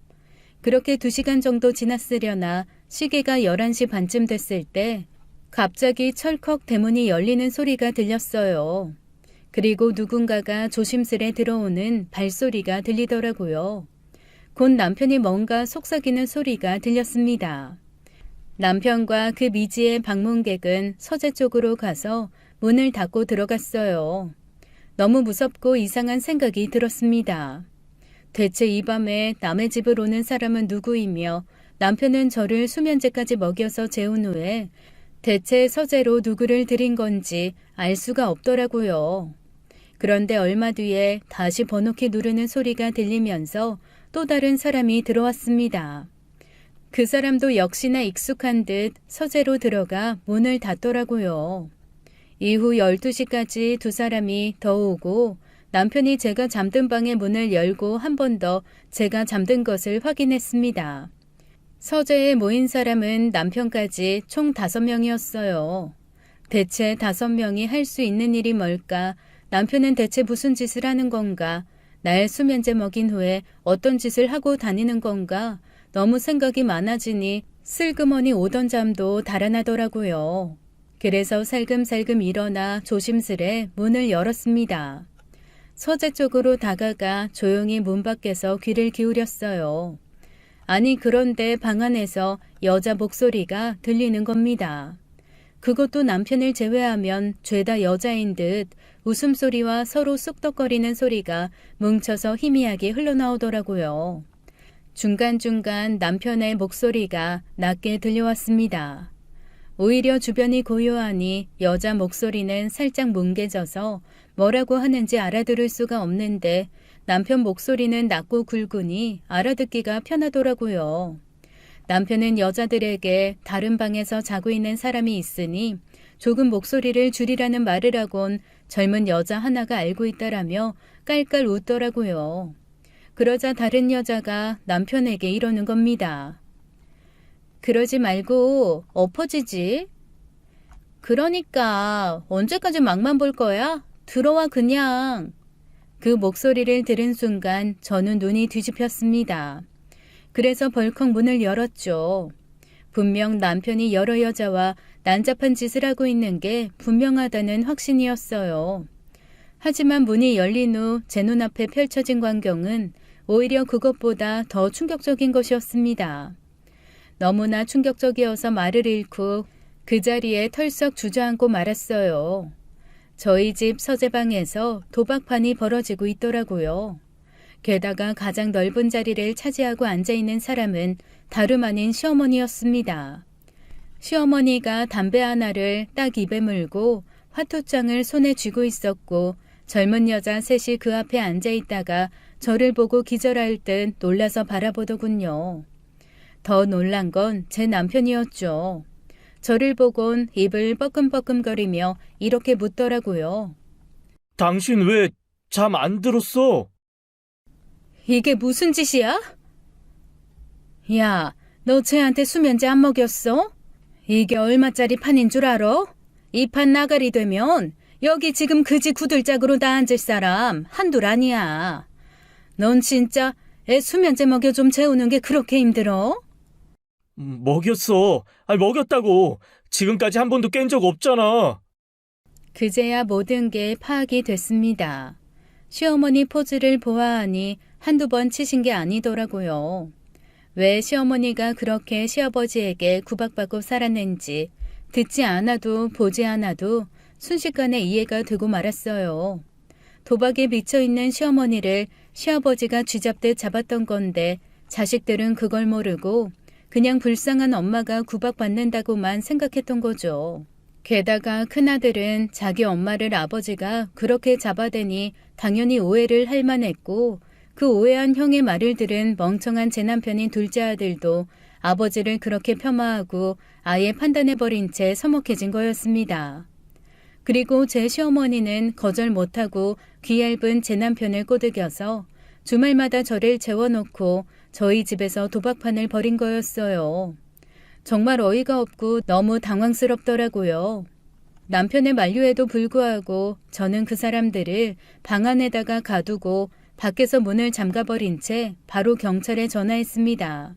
Speaker 1: 그렇게 2시간 정도 지났으려나 시계가 11시 반쯤 됐을 때 갑자기 철컥 대문이 열리는 소리가 들렸어요. 그리고 누군가가 조심스레 들어오는 발소리가 들리더라고요. 곧 남편이 뭔가 속삭이는 소리가 들렸습니다. 남편과 그 미지의 방문객은 서재 쪽으로 가서 문을 닫고 들어갔어요. 너무 무섭고 이상한 생각이 들었습니다. 대체 이 밤에 남의 집을 오는 사람은 누구이며 남편은 저를 수면제까지 먹여서 재운 후에 대체 서재로 누구를 들인 건지 알 수가 없더라고요. 그런데 얼마 뒤에 다시 번호키 누르는 소리가 들리면서 또 다른 사람이 들어왔습니다. 그 사람도 역시나 익숙한 듯 서재로 들어가 문을 닫더라고요. 이후 12시까지 2사람이 더 오고 남편이 제가 잠든 방의 문을 열고 한 번 더 제가 잠든 것을 확인했습니다. 서재에 모인 사람은 남편까지 총 5명이었어요. 대체 5명이 할 수 있는 일이 뭘까? 남편은 대체 무슨 짓을 하는 건가? 날 수면제 먹인 후에 어떤 짓을 하고 다니는 건가? 너무 생각이 많아지니 슬그머니 오던 잠도 달아나더라고요. 그래서 살금살금 일어나 조심스레 문을 열었습니다. 서재 쪽으로 다가가 조용히 문 밖에서 귀를 기울였어요. 아니 그런데 방 안에서 여자 목소리가 들리는 겁니다. 그것도 남편을 제외하면 죄다 여자인 듯 웃음소리와 서로 쑥덕거리는 소리가 뭉쳐서 희미하게 흘러나오더라고요. 중간중간 남편의 목소리가 낮게 들려왔습니다. 오히려 주변이 고요하니 여자 목소리는 살짝 뭉개져서 뭐라고 하는지 알아들을 수가 없는데 남편 목소리는 낮고 굵으니 알아듣기가 편하더라고요. 남편은 여자들에게 다른 방에서 자고 있는 사람이 있으니 조금 목소리를 줄이라는 말을 하곤 젊은 여자 하나가 알고 있다라며 깔깔 웃더라고요. 그러자 다른 여자가 남편에게 이러는 겁니다. 그러지 말고 엎어지지. 그러니까 언제까지 막만 볼 거야? 들어와 그냥. 그 목소리를 들은 순간 저는 눈이 뒤집혔습니다. 그래서 벌컥 문을 열었죠. 분명 남편이 여러 여자와 난잡한 짓을 하고 있는 게 분명하다는 확신이었어요. 하지만 문이 열린 후 제 눈앞에 펼쳐진 광경은 오히려 그것보다 더 충격적인 것이었습니다. 너무나 충격적이어서 말을 잃고 그 자리에 털썩 주저앉고 말았어요. 저희 집 서재방에서 도박판이 벌어지고 있더라고요. 게다가 가장 넓은 자리를 차지하고 앉아있는 사람은 다름 아닌 시어머니였습니다. 시어머니가 담배 하나를 딱 입에 물고 화투장을 손에 쥐고 있었고 젊은 여자 셋이 그 앞에 앉아있다가 저를 보고 기절할 듯 놀라서 바라보더군요. 더 놀란 건 제 남편이었죠. 저를 보곤 입을 뻐끔뻐끔거리며 이렇게 묻더라고요.
Speaker 2: 당신 왜 잠 안 들었어?
Speaker 1: 이게 무슨 짓이야? 야, 너 쟤한테 수면제 안 먹였어? 이게 얼마짜리 판인 줄 알아? 이 판 나가리 되면 여기 지금 그지 구들짝으로 다 앉을 사람 한둘 아니야. 넌 진짜 애 수면제 먹여 좀 재우는 게 그렇게 힘들어?
Speaker 2: 먹였어. 먹였다고. 지금까지 한 번도 깬 적 없잖아.
Speaker 1: 그제야 모든 게 파악이 됐습니다. 시어머니 포즈를 보아하니 한두 번 치신 게 아니더라고요. 왜 시어머니가 그렇게 시아버지에게 구박받고 살았는지 듣지 않아도 보지 않아도 순식간에 이해가 되고 말았어요. 도박에 미쳐있는 시어머니를 시아버지가 쥐잡듯 잡았던 건데 자식들은 그걸 모르고 그냥 불쌍한 엄마가 구박받는다고만 생각했던 거죠. 게다가 큰아들은 자기 엄마를 아버지가 그렇게 잡아대니 당연히 오해를 할 만했고 그 오해한 형의 말을 들은 멍청한 제 남편인 둘째 아들도 아버지를 그렇게 폄하하고 아예 판단해버린 채 서먹해진 거였습니다. 그리고 제 시어머니는 거절 못하고 귀 얇은 제 남편을 꼬드겨서 주말마다 저를 재워놓고 저희 집에서 도박판을 벌인 거였어요. 정말 어이가 없고 너무 당황스럽더라고요. 남편의 만류에도 불구하고 저는 그 사람들을 방 안에다가 가두고 밖에서 문을 잠가버린 채 바로 경찰에 전화했습니다.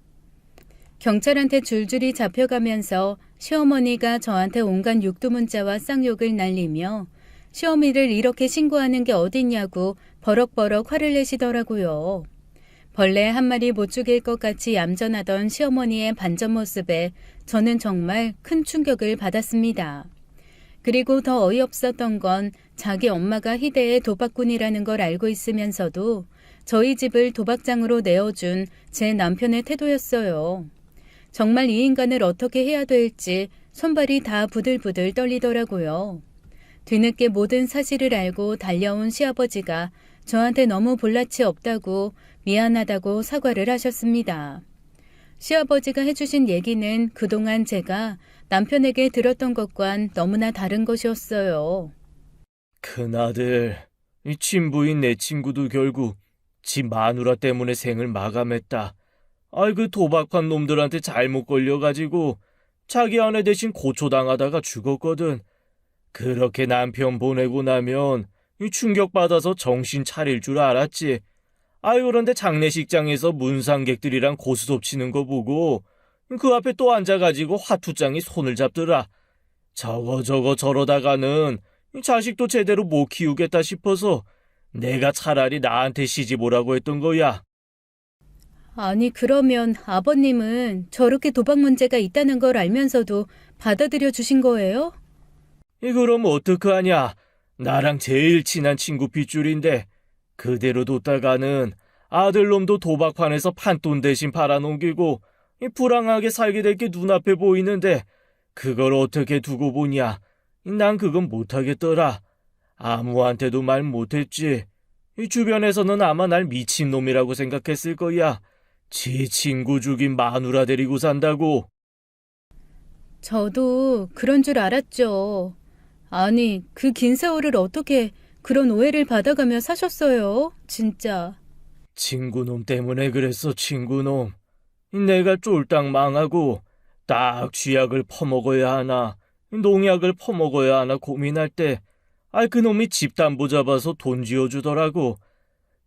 Speaker 1: 경찰한테 줄줄이 잡혀가면서 시어머니가 저한테 온갖 육두문자와 쌍욕을 날리며 시어미를 이렇게 신고하는 게 어딨냐고 버럭버럭 화를 내시더라고요. 벌레 한 마리 못 죽일 것 같이 얌전하던 시어머니의 반전 모습에 저는 정말 큰 충격을 받았습니다. 그리고 더 어이없었던 건 자기 엄마가 희대의 도박꾼이라는 걸 알고 있으면서도 저희 집을 도박장으로 내어준 제 남편의 태도였어요. 정말 이 인간을 어떻게 해야 될지 손발이 다 부들부들 떨리더라고요. 뒤늦게 모든 사실을 알고 달려온 시아버지가 저한테 너무 볼낯이 없다고 미안하다고 사과를 하셨습니다. 시아버지가 해주신 얘기는 그동안 제가 남편에게 들었던 것과는 너무나 다른 것이었어요.
Speaker 2: 큰아들, 이 친부인 내 친구도 결국 지 마누라 때문에 생을 마감했다. 그 도박판 놈들한테 잘못 걸려가지고 자기 아내 대신 고초당하다가 죽었거든. 그렇게 남편 보내고 나면 이 충격받아서 정신 차릴 줄 알았지. 그런데 장례식장에서 문상객들이랑 고스톱 치는 거 보고 그 앞에 또 앉아가지고 화투장이 손을 잡더라. 저거 저러다가는 이 자식도 제대로 못 키우겠다 싶어서 내가 차라리 나한테 시집 오라고 했던 거야.
Speaker 1: 아니 그러면 아버님은 저렇게 도박 문제가 있다는 걸 알면서도 받아들여 주신 거예요?
Speaker 2: 그럼 어떡하냐. 나랑 제일 친한 친구 핏줄인데 그대로 뒀다가는 아들놈도 도박판에서 판돈 대신 팔아넘기고 불황하게 살게 될 게 눈앞에 보이는데 그걸 어떻게 두고 보냐. 난 그건 못하겠더라. 아무한테도 말 못했지. 주변에서는 아마 날 미친놈이라고 생각했을 거야. 지 친구 죽인 마누라 데리고 산다고.
Speaker 1: 저도 그런 줄 알았죠. 아니 그 긴 세월을 어떻게 그런 오해를 받아가며 사셨어요? 진짜.
Speaker 2: 친구놈 때문에 그랬어, 친구놈. 내가 쫄딱 망하고 딱 쥐약을 퍼먹어야 하나 농약을 퍼먹어야 하나 고민할 때, 그놈이 집담보 잡아서 돈 쥐어주더라고.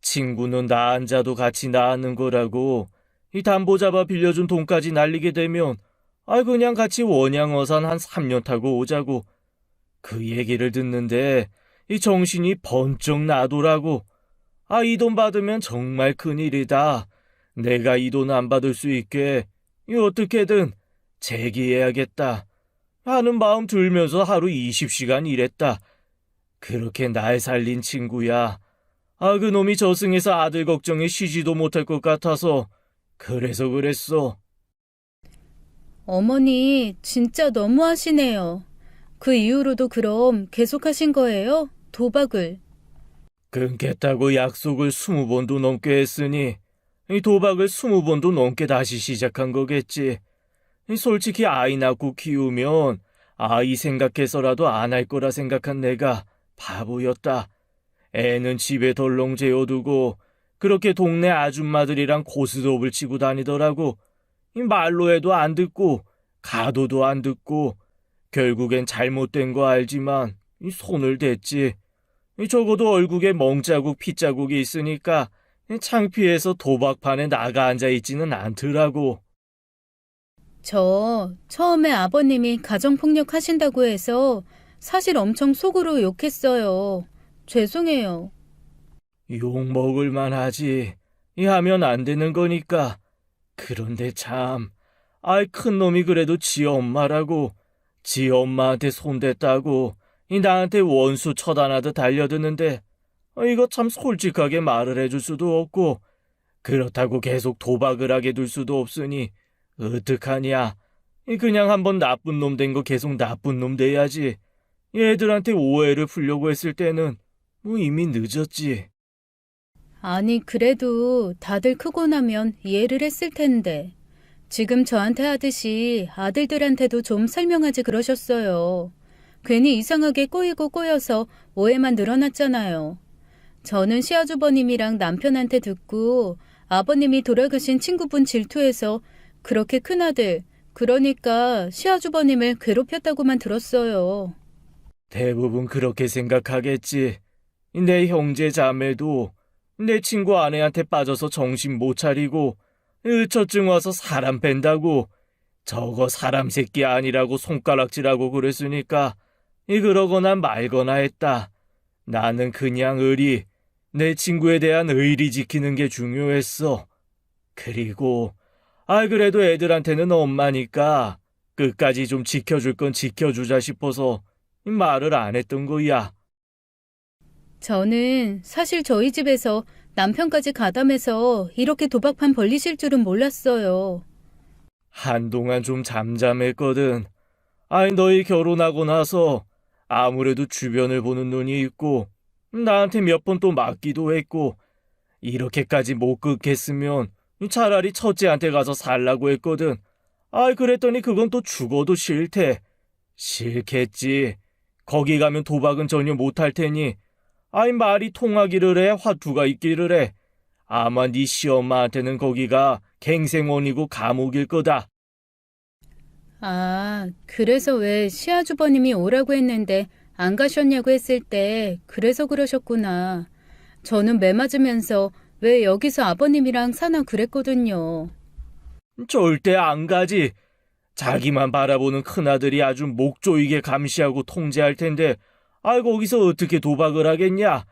Speaker 2: 친구는 나 앉아도 같이 나앉는 거라고. 이 담보 잡아 빌려준 돈까지 날리게 되면, 그냥 같이 원양어산 한 3년 타고 오자고. 그 얘기를 듣는데, 이 정신이 번쩍 나더라고. 이 돈 받으면 정말 큰일이다. 내가 이 돈 안 받을 수 있게, 어떻게든 재기해야겠다. 하는 마음 들면서 하루 20시간 일했다. 그렇게 날 살린 친구야. 그놈이 저승에서 아들 걱정에 쉬지도 못할 것 같아서 그래서 그랬어.
Speaker 1: 어머니, 진짜 너무하시네요. 그 이후로도 그럼 계속하신 거예요? 도박을.
Speaker 2: 끊겠다고 약속을 20번도 넘게 했으니 이 도박을 20번도 넘게 다시 시작한 거겠지. 솔직히 아이 낳고 키우면 아이 생각해서라도 안 할 거라 생각한 내가 바보였다. 애는 집에 덜렁 재워두고 그렇게 동네 아줌마들이랑 고스톱을 치고 다니더라고. 이 말로 해도 안 듣고 가도도 안 듣고 결국엔 잘못된 거 알지만 이 손을 댔지. 적어도 얼굴에 멍자국 피자국이 있으니까 창피해서 도박판에 나가 앉아있지는 않더라고.
Speaker 1: 저 처음에 아버님이 가정폭력 하신다고 해서 사실 엄청 속으로 욕했어요. 죄송해요.
Speaker 2: 욕 먹을만 하지. 이 하면 안 되는 거니까. 그런데 참, 큰 놈이 그래도 지 엄마라고, 지 엄마한테 손댔다고, 이 나한테 원수 처단하듯 달려드는데, 이거 참 솔직하게 말을 해줄 수도 없고, 그렇다고 계속 도박을 하게 둘 수도 없으니, 어떡하냐. 그냥 한번 나쁜 놈 된 거 계속 나쁜 놈 돼야지. 얘들한테 오해를 풀려고 했을 때는, 이미 늦었지.
Speaker 1: 아니, 그래도 다들 크고 나면 이해를 했을 텐데. 지금 저한테 하듯이 아들들한테도 좀 설명하지 그러셨어요. 괜히 이상하게 꼬이고 꼬여서 오해만 늘어났잖아요. 저는 시아주버님이랑 남편한테 듣고 아버님이 돌아가신 친구분 질투해서 그렇게 큰아들, 그러니까 시아주버님을 괴롭혔다고만 들었어요.
Speaker 2: 대부분 그렇게 생각하겠지. 내 형제 자매도 내 친구 아내한테 빠져서 정신 못 차리고 저증 와서 사람 뺀다고 저거 사람 새끼 아니라고 손가락질하고 그랬으니까 그러거나 말거나 했다. 나는 그냥 내 친구에 대한 의리 지키는 게 중요했어. 그리고 그래도 애들한테는 엄마니까 끝까지 좀 지켜줄 건 지켜주자 싶어서 말을 안 했던 거야.
Speaker 1: 저는 사실 저희 집에서 남편까지 가담해서 이렇게 도박판 벌리실 줄은 몰랐어요.
Speaker 2: 한동안 좀 잠잠했거든. 너희 결혼하고 나서 아무래도 주변을 보는 눈이 있고 나한테 몇 번 또 맞기도 했고 이렇게까지 못 끊겠으면 차라리 첫째한테 가서 살라고 했거든. 그랬더니 그건 또 죽어도 싫대. 싫겠지. 거기 가면 도박은 전혀 못할 테니 말이 통하기를 해 화투가 있기를 해. 아마 네 시엄마한테는 거기가 갱생원이고 감옥일 거다.
Speaker 1: 그래서 왜 시아주버님이 오라고 했는데 안 가셨냐고 했을 때 그래서 그러셨구나. 저는 매 맞으면서 왜 여기서 아버님이랑 사나 그랬거든요.
Speaker 2: 절대 안 가지. 자기만 바라보는 큰아들이 아주 목 조이게 감시하고 통제할 텐데 거기서 어떻게 도박을 하겠냐.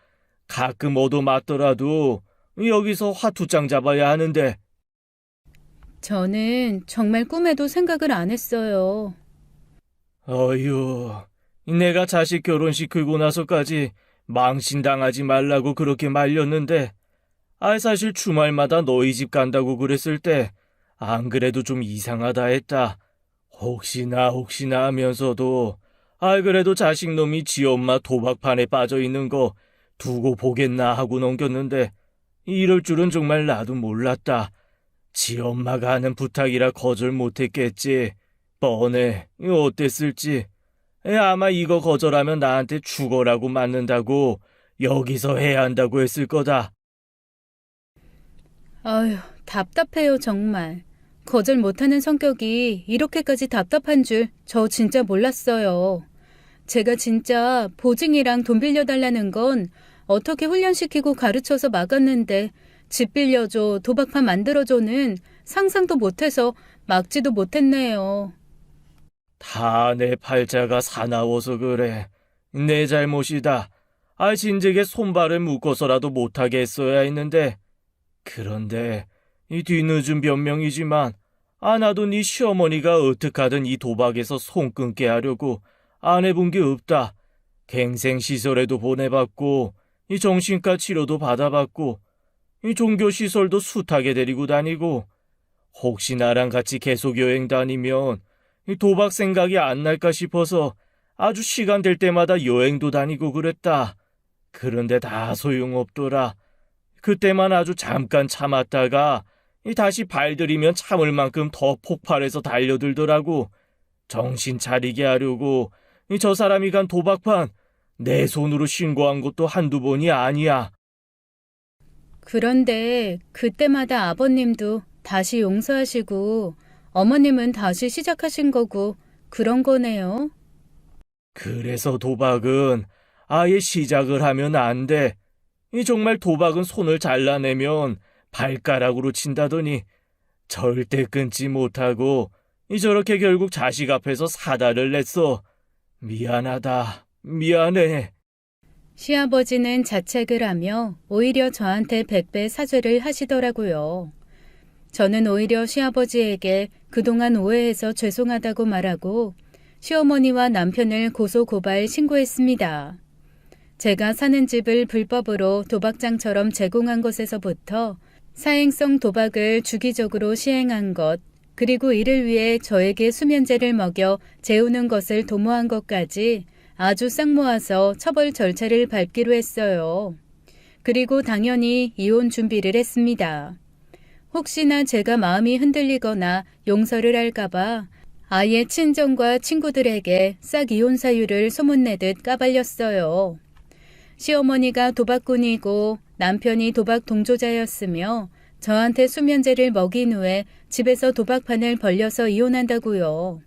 Speaker 2: 가끔 얻어맞더라도 여기서 화투장 잡아야 하는데.
Speaker 1: 저는 정말 꿈에도 생각을 안 했어요.
Speaker 2: 어휴, 내가 자식 결혼시키고 나서까지 망신당하지 말라고 그렇게 말렸는데 사실 주말마다 너희 집 간다고 그랬을 때 안 그래도 좀 이상하다 했다. 혹시나 하면서도 그래도 자식놈이 지 엄마 도박판에 빠져있는 거 두고 보겠나 하고 넘겼는데 이럴 줄은 정말 나도 몰랐다. 지 엄마가 하는 부탁이라 거절 못했겠지. 뻔해. 어땠을지. 아마 이거 거절하면 나한테 죽어라고 맞는다고 여기서 해야 한다고 했을 거다.
Speaker 1: 아휴, 답답해요, 정말. 거절 못하는 성격이 이렇게까지 답답한 줄 저 진짜 몰랐어요. 제가 진짜 보증이랑 돈 빌려달라는 건 어떻게 훈련시키고 가르쳐서 막았는데 집 빌려줘, 도박판 만들어줘는 상상도 못해서 막지도 못했네요.
Speaker 2: 다 내 팔자가 사나워서 그래. 내 잘못이다. 진즉에 손발을 묶어서라도 못하게 했어야 했는데. 그런데 이 뒤늦은 변명이지만 나도 네 시어머니가 어떡하든 이 도박에서 손 끊게 하려고 안 해본 게 없다. 갱생시설에도 보내봤고 이 정신과 치료도 받아봤고 이 종교시설도 숱하게 데리고 다니고 혹시 나랑 같이 계속 여행 다니면 이 도박 생각이 안 날까 싶어서 아주 시간 될 때마다 여행도 다니고 그랬다. 그런데 다 소용없더라. 그때만 아주 잠깐 참았다가 다시 발들이면 참을 만큼 더 폭발해서 달려들더라고. 정신 차리게 하려고 저 사람이 간 도박판 내 손으로 신고한 것도 한두 번이 아니야.
Speaker 1: 그런데 그때마다 아버님도 다시 용서하시고 어머님은 다시 시작하신 거고 그런 거네요.
Speaker 2: 그래서 도박은 아예 시작을 하면 안 돼. 정말 도박은 손을 잘라내면 발가락으로 친다더니 절대 끊지 못하고 저렇게 결국 자식 앞에서 사달을 냈어. 미안하다. 미안해.
Speaker 1: 시아버지는 자책을 하며 오히려 저한테 100배 사죄를 하시더라고요. 저는 오히려 시아버지에게 그동안 오해해서 죄송하다고 말하고 시어머니와 남편을 고소고발 신고했습니다. 제가 사는 집을 불법으로 도박장처럼 제공한 것에서부터 사행성 도박을 주기적으로 시행한 것, 그리고 이를 위해 저에게 수면제를 먹여 재우는 것을 도모한 것까지 아주 싹 모아서 처벌 절차를 밟기로 했어요. 그리고 당연히 이혼 준비를 했습니다. 혹시나 제가 마음이 흔들리거나 용서를 할까봐 아예 친정과 친구들에게 싹 이혼 사유를 소문내듯 까발렸어요. 시어머니가 도박꾼이고 남편이 도박 동조자였으며 저한테 수면제를 먹인 후에 집에서 도박판을 벌려서 이혼한다고요.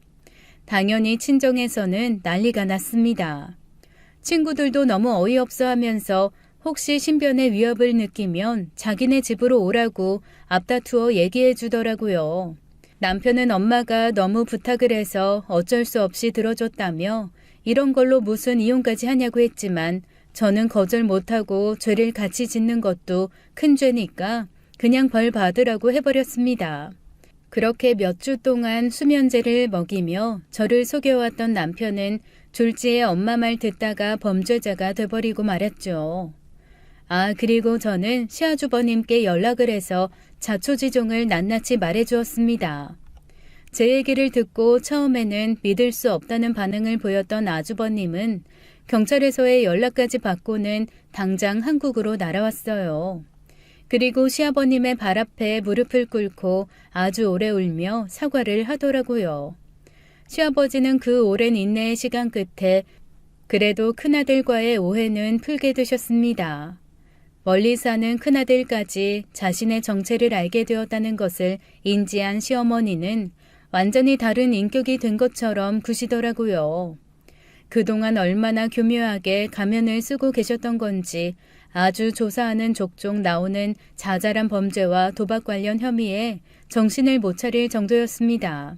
Speaker 1: 당연히 친정에서는 난리가 났습니다. 친구들도 너무 어이없어 하면서 혹시 신변의 위협을 느끼면 자기네 집으로 오라고 앞다투어 얘기해 주더라고요. 남편은 엄마가 너무 부탁을 해서 어쩔 수 없이 들어줬다며 이런 걸로 무슨 이혼까지 하냐고 했지만 저는 거절 못하고 죄를 같이 짓는 것도 큰 죄니까 그냥 벌 받으라고 해버렸습니다. 그렇게 몇 주 동안 수면제를 먹이며 저를 속여왔던 남편은 졸지에 엄마 말 듣다가 범죄자가 돼버리고 말았죠. 그리고 저는 시아주버님께 연락을 해서 자초지종을 낱낱이 말해주었습니다. 제 얘기를 듣고 처음에는 믿을 수 없다는 반응을 보였던 아주버님은 경찰에서의 연락까지 받고는 당장 한국으로 날아왔어요. 그리고 시아버님의 발 앞에 무릎을 꿇고 아주 오래 울며 사과를 하더라고요. 시아버지는 그 오랜 인내의 시간 끝에 그래도 큰아들과의 오해는 풀게 되셨습니다. 멀리 사는 큰아들까지 자신의 정체를 알게 되었다는 것을 인지한 시어머니는 완전히 다른 인격이 된 것처럼 구시더라고요. 그동안 얼마나 교묘하게 가면을 쓰고 계셨던 건지 아주 조사하는 족족 나오는 자잘한 범죄와 도박 관련 혐의에 정신을 못 차릴 정도였습니다.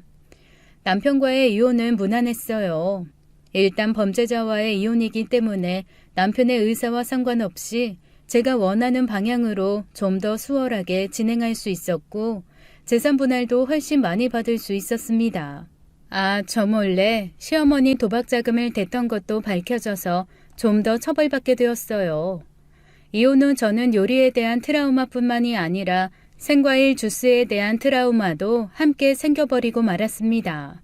Speaker 1: 남편과의 이혼은 무난했어요. 일단 범죄자와의 이혼이기 때문에 남편의 의사와 상관없이 제가 원하는 방향으로 좀 더 수월하게 진행할 수 있었고 재산 분할도 훨씬 많이 받을 수 있었습니다. 저 몰래 시어머니 도박 자금을 댔던 것도 밝혀져서 좀 더 처벌받게 되었어요. 이혼 후 저는 요리에 대한 트라우마뿐만이 아니라 생과일 주스에 대한 트라우마도 함께 생겨버리고 말았습니다.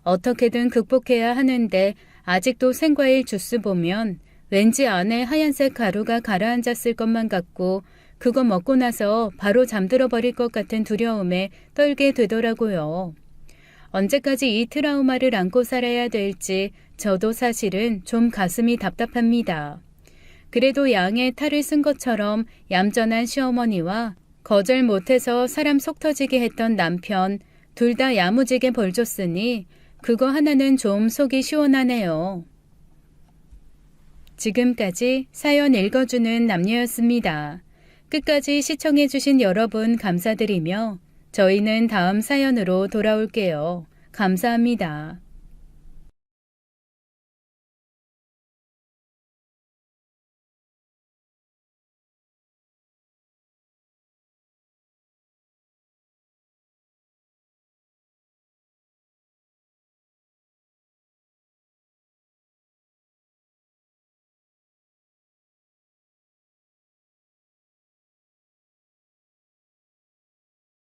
Speaker 1: 어떻게든 극복해야 하는데 아직도 생과일 주스 보면 왠지 안에 하얀색 가루가 가라앉았을 것만 같고 그거 먹고 나서 바로 잠들어 버릴 것 같은 두려움에 떨게 되더라고요. 언제까지 이 트라우마를 안고 살아야 될지 저도 사실은 좀 가슴이 답답합니다. 그래도 양의 탈을 쓴 것처럼 얌전한 시어머니와 거절 못해서 사람 속 터지게 했던 남편, 둘 다 야무지게 벌 줬으니 그거 하나는 좀 속이 시원하네요. 지금까지 사연 읽어주는 남녀였습니다. 끝까지 시청해주신 여러분 감사드리며 저희는 다음 사연으로 돌아올게요. 감사합니다.